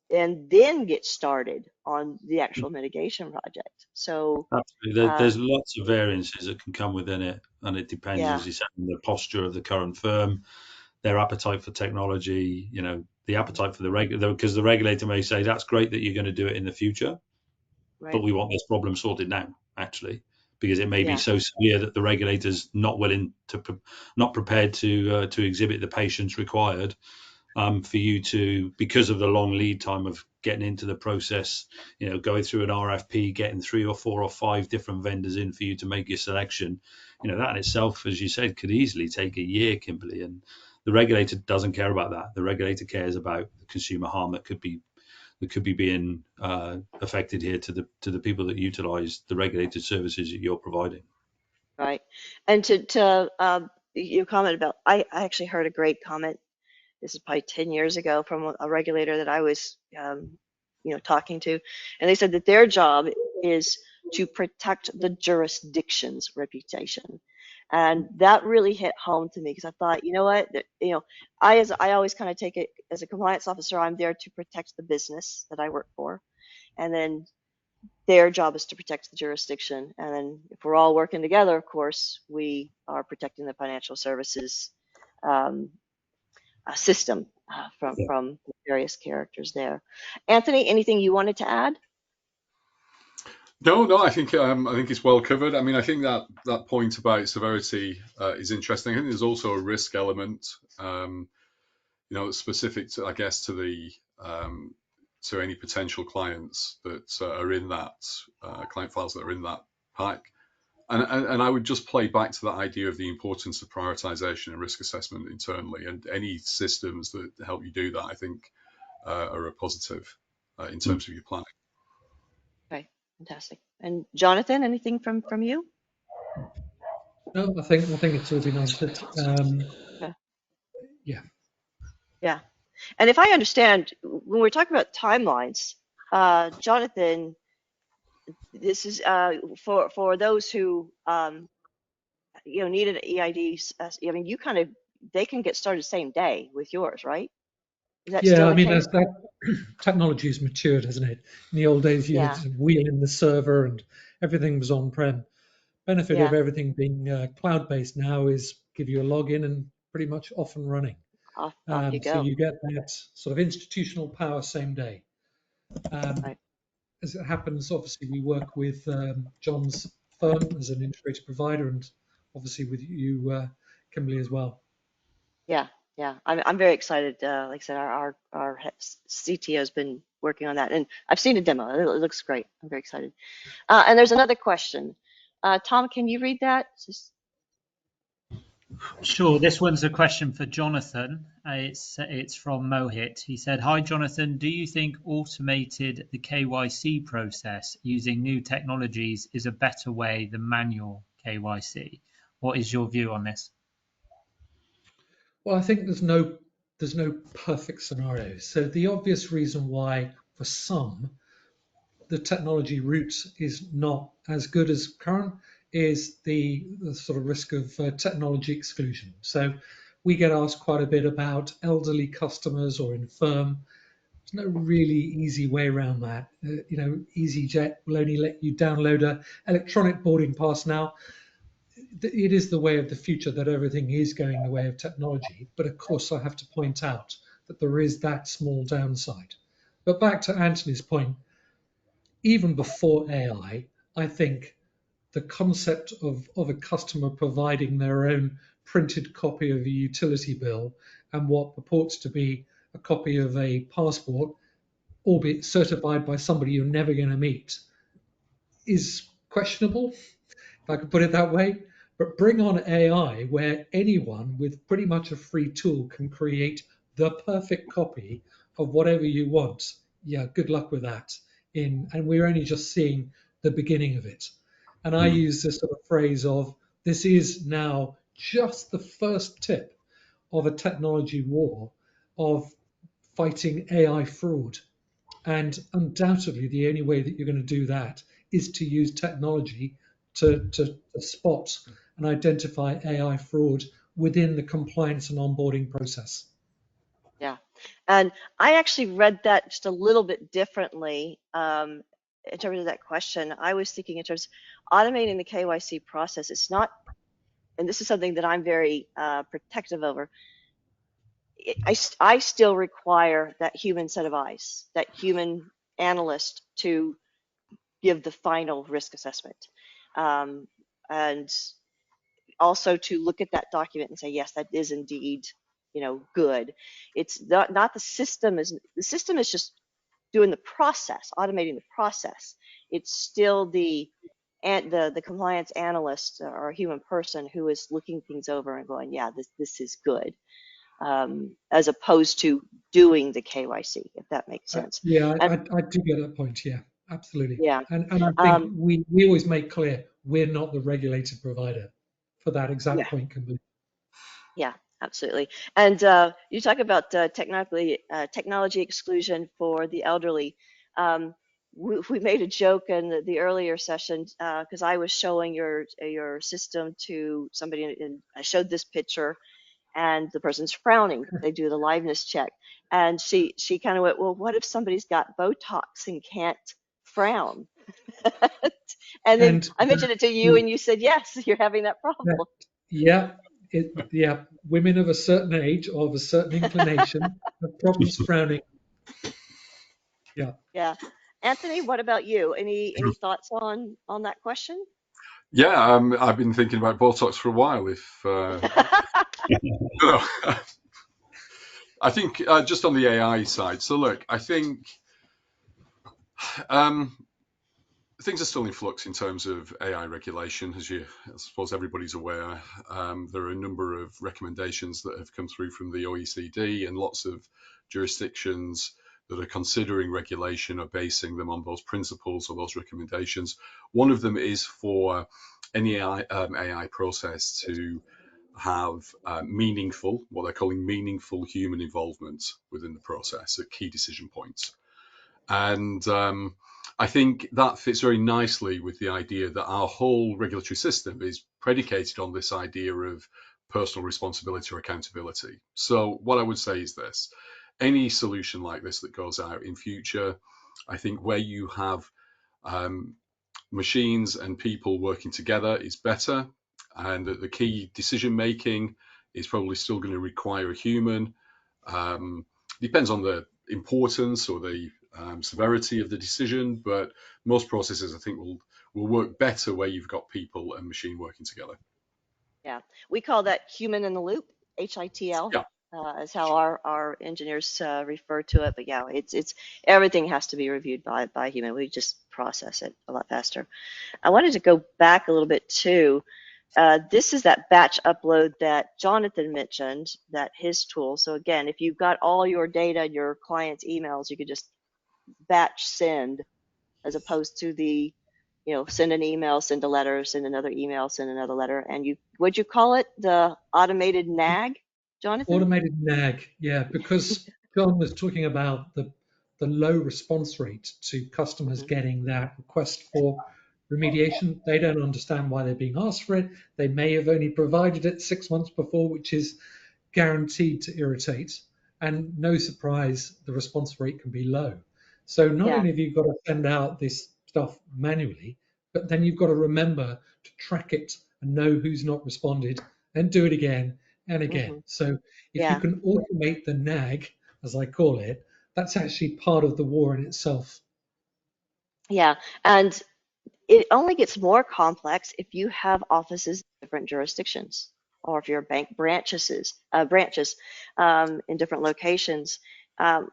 and then get started on the actual mitigation project. So
Absolutely. There's lots of variances that can come within it, and it depends,
yeah,
as you said, on the posture of the current firm, their appetite for technology, the appetite for the regulator, because the regulator may say, that's great that you're going to do it in the future, but
right,
we want this problem sorted now, actually, because it may be
yeah,
so severe that the regulator's not prepared to exhibit the patience required for you to, because of the long lead time of getting into the process, going through an RFP, getting 3 or 4 or 5 different vendors in for you to make your selection. That in itself, as you said, could easily take a year, Kimberly. And the regulator doesn't care about that. The regulator cares about the consumer harm that could be being affected here to the people that utilize the regulated services that you're providing.
right. And to your comment about, I actually heard a great comment. This is probably 10 years ago from a regulator that I was, talking to, and they said that their job is to protect the jurisdiction's reputation. And that really hit home to me, because I thought, you know what, I always kind of take it as a compliance officer, I'm there to protect the business that I work for. And then their job is to protect the jurisdiction. And then if we're all working together, of course, we are protecting the financial services system from the various characters there. Anthony, anything you wanted to add?
No, I think it's well covered. I think that point about severity is interesting. I think there's also a risk element, specific to, I guess, to to any potential clients that are in that client files that are in that pack. And I would just play back to that idea of the importance of prioritization and risk assessment internally, and any systems that help you do that, I think, are a positive in terms of your planning.
Okay, fantastic. And Jonathan, anything from you?
No, I think it's all been answered.
Yeah.
Yeah.
Yeah. And if I understand, when we're talking about timelines, Jonathan, this is for those who need an EID. I mean, they can get started same day with yours, right? Is that
Yeah,
still
I
the
mean,
case?
as that technology has matured, hasn't it? In the old days, you had
Yeah.
to wheel in the server and everything was on-prem. Benefit of
Yeah.
everything being cloud-based now is give you a login and pretty much off and running.
Off you
So
go.
you get that sort of institutional power same day.
Right.
As it happens, obviously, we work with John's firm as an integrated provider, and obviously with you, Kimberly, as well.
Yeah. Yeah. I'm very excited. Like I said, our CTO has been working on that, and I've seen a demo. It looks great. I'm very excited. And there's another question. Tom, can you read that?
Sure. This one's a question for Jonathan. It's from Mohit. He said, "Hi, Jonathan. Do you think automated the KYC process using new technologies is a better way than manual KYC? What is your view on this?"
Well, I think there's no perfect scenario. So the obvious reason why, for some, the technology route is not as good as current is the sort of risk of technology exclusion. So we get asked quite a bit about elderly customers or infirm. There's no really easy way around that. EasyJet will only let you download a electronic boarding pass now. It is the way of the future that everything is going the way of technology. But of course, I have to point out that there is that small downside. But back to Anthony's point, even before AI, I think the concept of a customer providing their own printed copy of a utility bill and what purports to be a copy of a passport, albeit certified by somebody you're never going to meet, is questionable, if I could put it that way. But bring on AI where anyone with pretty much a free tool can create the perfect copy of whatever you want. Yeah, good luck with that. And we're only just seeing the beginning of it. And I use this sort of phrase of this is now just the first tip of a technology war of fighting AI fraud. And undoubtedly, the only way that you're going to do that is to use technology to spot and identify AI fraud within the compliance and onboarding process.
Yeah. And I actually read that just a little bit differently in terms of that question. I was thinking in terms of automating the KYC process. It's not, and this is something that I'm very protective over. I still require that human set of eyes, that human analyst to give the final risk assessment. And also to look at that document and say, yes, that is indeed, good. It's not the system is just doing the process, automating the process. It's still the compliance analyst or human person who is looking things over and going, yeah, this is good, as opposed to doing the KYC, if that makes sense.
Yeah,
And,
I do get that point. Yeah, absolutely.
yeah.
And I think we always make clear we're not the regulated provider for that exact point, Kimberly.
Yeah, absolutely. And you talk about technology exclusion for the elderly. We made a joke in the earlier session because I was showing your system to somebody, and I showed this picture, and the person's frowning. They do the liveness check, and she kind of went, "Well, what if somebody's got Botox and can't frown?" And then
And
I mentioned it to you, and you said, "Yes, you're having that problem."
yeah, women of a certain age or of a certain inclination have problems frowning. Yeah.
Yeah. Anthony, what about you? Any thoughts on that question?
Yeah, I've been thinking about Botox for a while. I think just on the AI side. So look, I think Things are still in flux in terms of AI regulation, as I suppose everybody's aware. There are a number of recommendations that have come through from the OECD, and lots of jurisdictions that are considering regulation are basing them on those principles or those recommendations. One of them is for any AI process to have meaningful, what they're calling meaningful human involvement within the process at key decision points. And I think that fits very nicely with the idea that our whole regulatory system is predicated on this idea of personal responsibility or accountability. So what I would say is this: any solution like this that goes out in future, I think where you have machines and people working together is better, and that the key decision making is probably still going to require a human. Depends on the importance or the severity of the decision, but most processes I think will work better where you've got people and machine working together.
Yeah, we call that human in the loop, HITL,
Yeah.
is how our engineers refer to it. But yeah, it's everything has to be reviewed by human. We just process it a lot faster. I wanted to go back a little bit too. This is that batch upload that Jonathan mentioned, that his tool. So again, if you've got all your data, your clients' emails, you could just batch send, as opposed to the, send an email, send a letter, send another email, send another letter. And would you call it the automated nag, Jonathan?
Automated nag, yeah, because John was talking about the low response rate to customers getting that request for remediation. They don't understand why they're being asked for it. They may have only provided it 6 months before, which is guaranteed to irritate. And no surprise, the response rate can be low. So not
Yeah.
only have you got to send out this stuff manually, but then you've got to remember to track it and know who's not responded and do it again and again. So if you
Yeah.
can automate the nag, as I call it, that's actually part of the war in itself.
Yeah. And it only gets more complex if you have offices in different jurisdictions, or if your bank branches in different locations.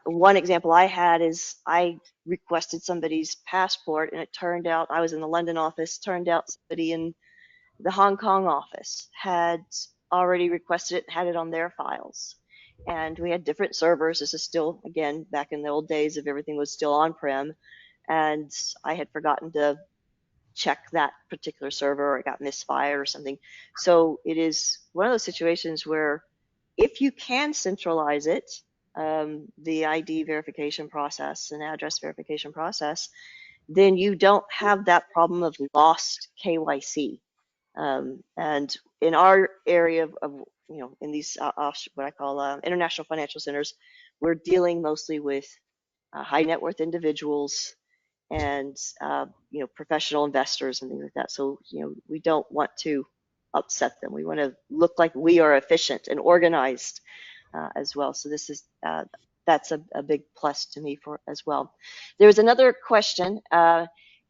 One example I had is I requested somebody's passport, and it turned out, I was in the London office, turned out somebody in the Hong Kong office had already requested it, had it on their files. And we had different servers. This is still, again, back in the old days of everything was still on-prem. And I had forgotten to check that particular server, or it got misfired or something. So it is one of those situations where if you can centralize it, the ID verification process and address verification process, then you don't have that problem of lost KYC. And in our area of in these what I call international financial centers, we're dealing mostly with high net worth individuals and professional investors and things like that. So we don't want to upset them. We want to look like we are efficient and organized as well. So this is that's a big plus to me for as well. There was another question.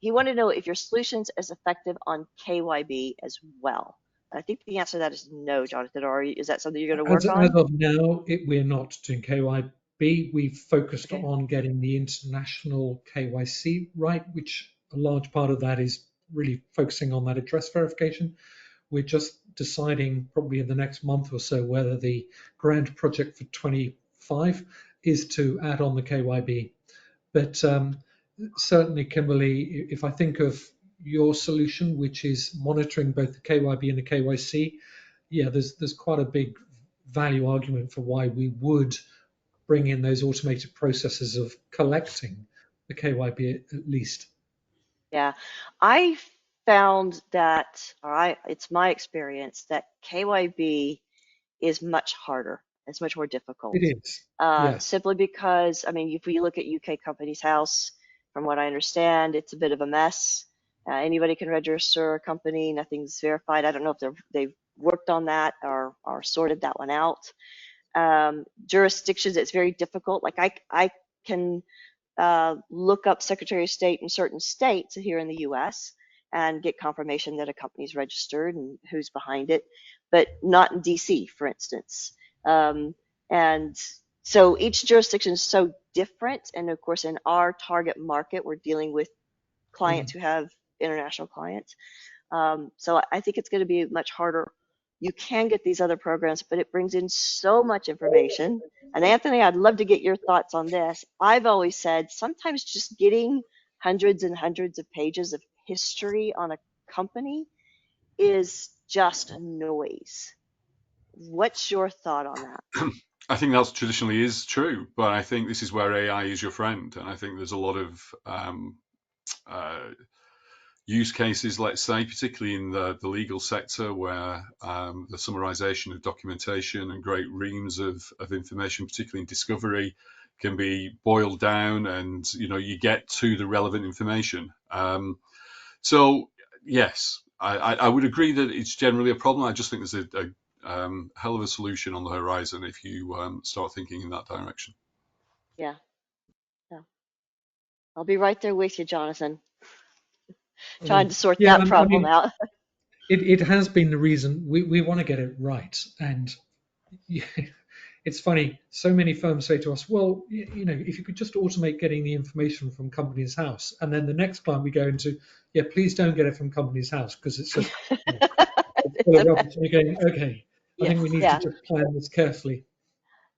He wanted to know if your solution's as effective on KYB as well. I think the answer to that is no, Jonathan. Or is that something you're going to work on?
As of now, we're not doing KYB. We've focused
Okay.
on getting the international KYC right, which a large part of that is really focusing on that address verification. We're just deciding probably in the next month or so whether the grand project for 25 is to add on the KYB. But certainly, Kimberly, if I think of your solution, which is monitoring both the KYB and the KYC, yeah, there's quite a big value argument for why we would bring in those automated processes of collecting the KYB at least.
Yeah, I found that, it's my experience that KYB is much harder. It's much more difficult.
It is, yes.
Simply because, I mean, if we look at UK Companies House, from what I understand, it's a bit of a mess. Anybody can register a company, nothing's verified. I don't know if they've worked on that or sorted that one out. Jurisdictions, it's very difficult. Like I can look up Secretary of State in certain states here in the US and get confirmation that a company's registered and who's behind it, but not in DC, for instance. And So each jurisdiction is so different. And of course, in our target market, we're dealing with clients who have international clients. So I think it's going to be much harder. You can get these other programs, but it brings in so much information. And Anthony, I'd love to get your thoughts on this. I've always said sometimes just getting hundreds and hundreds of pages of history on a company is just noise. What's your thought on that?
I think that traditionally is true, but I think this is where AI is your friend, and I think there's a lot of use cases, let's say, particularly in the legal sector, where the summarization of documentation and great reams of information, particularly in discovery, can be boiled down, and you get to the relevant information. So yes, I would agree that it's generally a problem. I just think there's a hell of a solution on the horizon if you start thinking in that direction.
Yeah, yeah. I'll be right there with you, Jonathan, trying to sort
Yeah,
that
I
problem
mean,
out.
it has been the reason we want to get it right. And it's funny, so many firms say to us, well, if you could just automate getting the information from Companies House. And then the next client we go into, yeah, please don't get it from Companies House because it's just full of rubbish. And you're going, okay, I
Yeah,
think we need to
yeah.
just plan this carefully.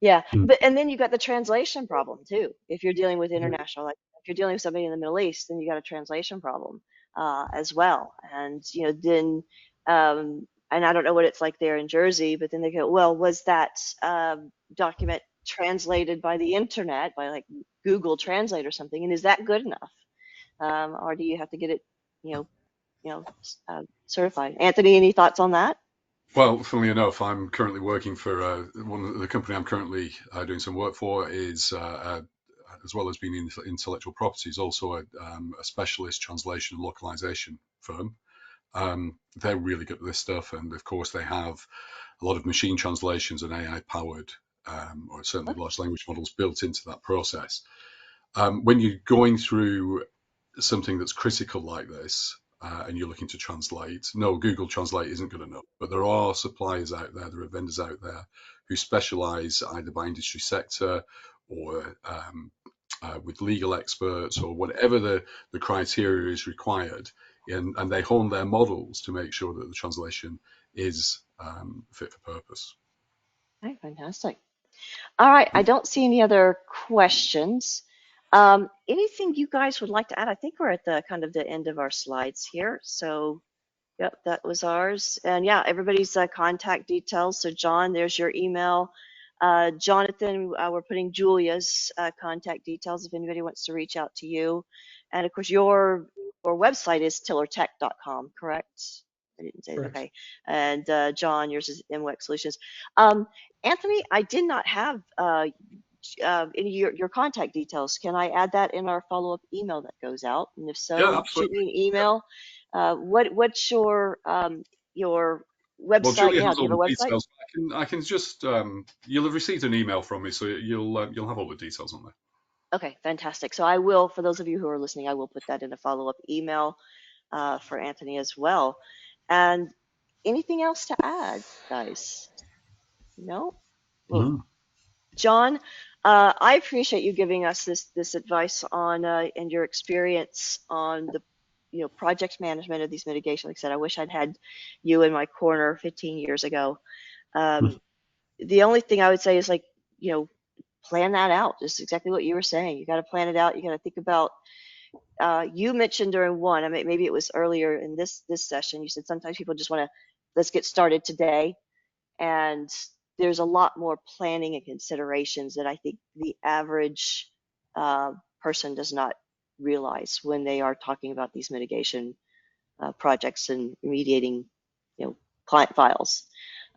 Yeah,
Mm.
and then you've got the translation problem too. If you're dealing with international, like if you're dealing with somebody in the Middle East, then you got a translation problem as well. And then and I don't know what it's like there in Jersey, but then they go, well, was that document translated by the internet, by like Google Translate or something, and is that good enough, or do you have to get it, certified? Anthony, any thoughts on that?
Well, funnily enough, I'm currently working for one of the company I'm currently doing some work for is, as well as being in intellectual property, is also a specialist translation and localization firm. They're really good at this stuff, and of course they have a lot of machine translations and AI powered, or certainly large language models built into that process. When you're going through something that's critical like this, and you're looking to translate, no, Google Translate isn't good enough. But there are suppliers out there, there are vendors out there who specialize either by industry sector or with legal experts or whatever the criteria is required. And they hone their models to make sure that the translation is fit for purpose.
Okay, fantastic. All right, I don't see any other questions. Anything you guys would like to add? I think we're at the kind of the end of our slides here. So, yep, that was ours. And yeah, everybody's contact details. So John, there's your email. Jonathan, we're putting Julia's contact details if anybody wants to reach out to you. And of course, your website is tillertech.com, correct? I didn't say
Correct.
okay. And John, yours is Mwek Solutions. Anthony, I did not have any your contact details. Can I add that in our follow-up email that goes out? And if
Yeah,
so, shoot
absolutely.
me an email. What's your
Well,
website?
Julia
Yeah,
has
do you
all
have
the
a website?
details. I can just you'll have received an email from me, so you'll have all the details on there.
Okay, fantastic. So I will, for those of you who are listening, I will put that in a follow-up email for Anthony as well. And anything else to add, guys? No? Well,
No.
John, I appreciate you giving us this advice on and your experience on the project management of these mitigation. Like I said, I wish I'd had you in my corner 15 years ago. The only thing I would say is plan that out. Just exactly what you were saying. You got to plan it out. You got to think about. You mentioned during one, I mean, maybe it was earlier in this session. You said sometimes people just want to let's get started today, and there's a lot more planning and considerations that I think the average person does not realize when they are talking about these mitigation projects and remediating, client files.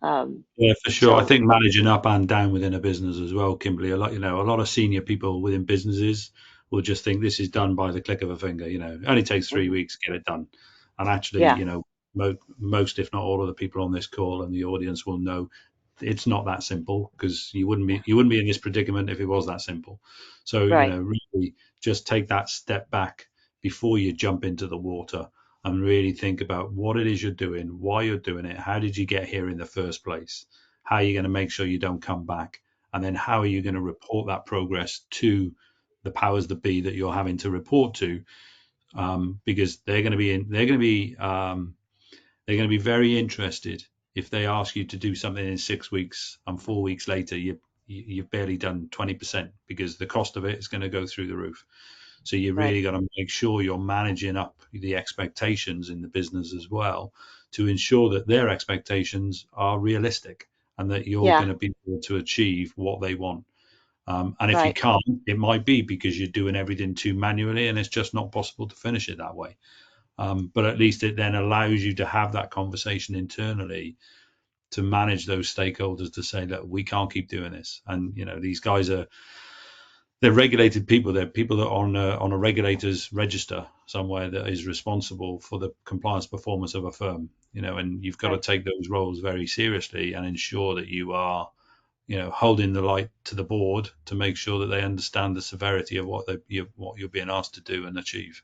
Yeah, for sure. I
So
think managing up and down within a business as well, Kimberly. A lot of senior people within businesses will just think this is done by the click of a finger. It only takes 3 weeks to get it done. And actually,
yeah,
most, if not all of the people on this call and the audience will know it's not that simple, because you wouldn't be in this predicament if it was that simple. So,
right.
really just take that step back before you jump into the water and really think about what it is you're doing, why you're doing it, how did you get here in the first place, how are you going to make sure you don't come back and then how are you going to report that progress to the powers that be that you're having to report to, because they're going to be very interested if they ask you to do something in 6 weeks and 4 weeks later you've barely done 20%, because the cost of it is going to go through the roof. So you really got to make sure you're managing up the expectations in the business as well, to ensure that their expectations are realistic and that you're going to be able to achieve what they want. And if you can't, it might be because you're doing everything too manually and it's just not possible to finish it that way. But at least it then allows you to have that conversation internally to manage those stakeholders to say, look, we can't keep doing this. And, these guys they're regulated people. They're people that are on a regulator's register somewhere that is responsible for the compliance performance of a firm, and you've got to take those roles very seriously and ensure that you are, holding the light to the board to make sure that they understand the severity of what you're being asked to do and achieve.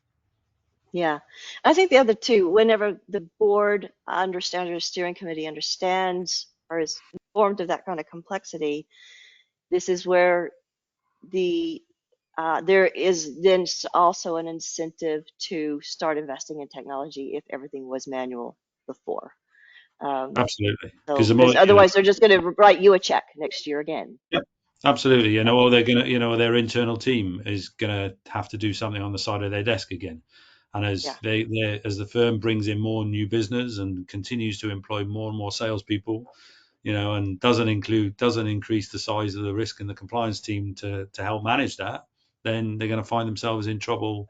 Yeah, I think the other two, whenever the board understands, or steering committee understands or is informed of that kind of complexity, this is where there is then also an incentive to start investing in technology if everything was manual before.
Absolutely,
because otherwise they're just going to write you a check next year again.
Yep, absolutely. Or they're going to, their internal team is going to have to do something on the side of their desk again. And as as the firm brings in more new business and continues to employ more and more salespeople, and doesn't increase the size of the risk and the compliance team to help manage that, then they're going to find themselves in trouble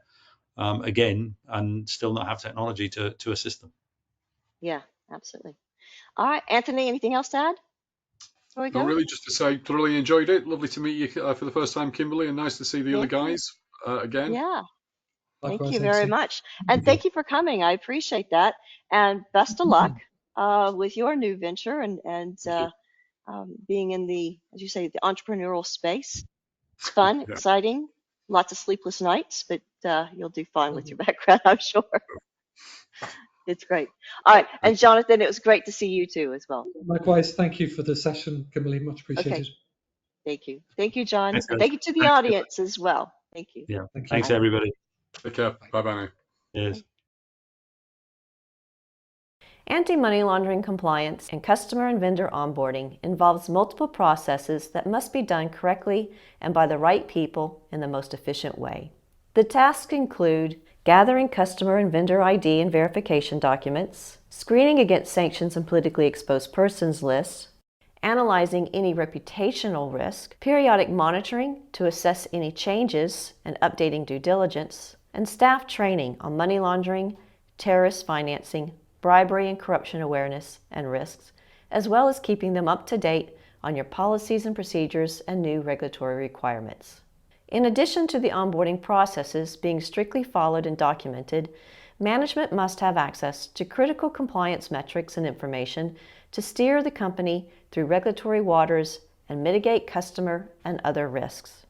again and still not have technology to assist them.
Yeah, absolutely. All right, Anthony, anything else to add?
No, really, just to say, thoroughly enjoyed it. Lovely to meet you for the first time, Kimberly, and nice to see the other guys again.
Yeah.
Likewise,
thank you very much. And thank you for coming. I appreciate that. And best of luck with your new venture and being in the, as you say, the entrepreneurial space. It's fun, exciting, lots of sleepless nights, but you'll do fine with your background, I'm sure. It's great. All right. And Jonathan, it was great to see you too as well.
Likewise. Thank you for the session, Kimberly. Much appreciated. Okay.
Thank you. Thank you, John. Thanks, and thank you to the audience as well. Thank you.
Yeah. Thanks, everybody.
Take care. Bye-bye now.
Yes.
Anti-money laundering compliance and customer and vendor onboarding involves multiple processes that must be done correctly and by the right people in the most efficient way. The tasks include gathering customer and vendor ID and verification documents, screening against sanctions and politically exposed persons lists, analyzing any reputational risk, periodic monitoring to assess any changes and updating due diligence, and staff training on money laundering, terrorist financing, bribery and corruption awareness and risks, as well as keeping them up to date on your policies and procedures and new regulatory requirements. In addition to the onboarding processes being strictly followed and documented, management must have access to critical compliance metrics and information to steer the company through regulatory waters and mitigate customer and other risks.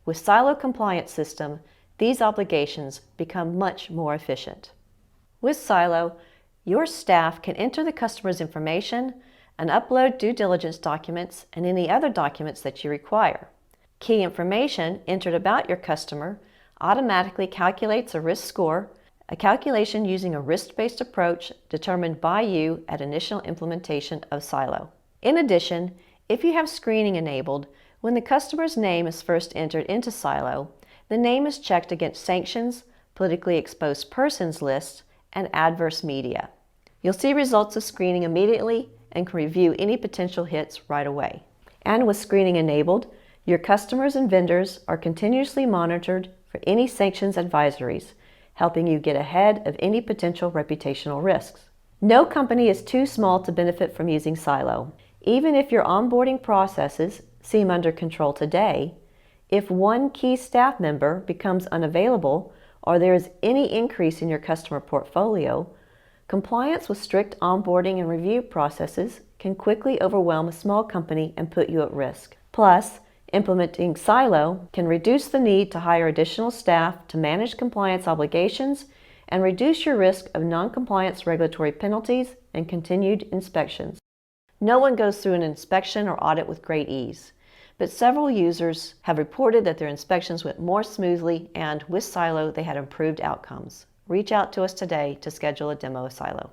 With Silo Compliance System, these obligations become much more efficient. With Silo, your staff can enter the customer's information and upload due diligence documents and any other documents that you require. Key information entered about your customer automatically calculates a risk score, a calculation using a risk-based approach determined by you at initial implementation of Silo. In addition, if you have screening enabled, when the customer's name is first entered into Silo, the name is checked against sanctions, politically exposed persons lists, and adverse media. You'll see results of screening immediately and can review any potential hits right away. And with screening enabled, your customers and vendors are continuously monitored for any sanctions advisories, helping you get ahead of any potential reputational risks. No company is too small to benefit from using Silo. Even if your onboarding processes seem under control today, if one key staff member becomes unavailable or there is any increase in your customer portfolio, compliance with strict onboarding and review processes can quickly overwhelm a small company and put you at risk. Plus, implementing Silo can reduce the need to hire additional staff to manage compliance obligations and reduce your risk of non-compliance regulatory penalties and continued inspections. No one goes through an inspection or audit with great ease, but several users have reported that their inspections went more smoothly and with Silo they had improved outcomes. Reach out to us today to schedule a demo of Silo.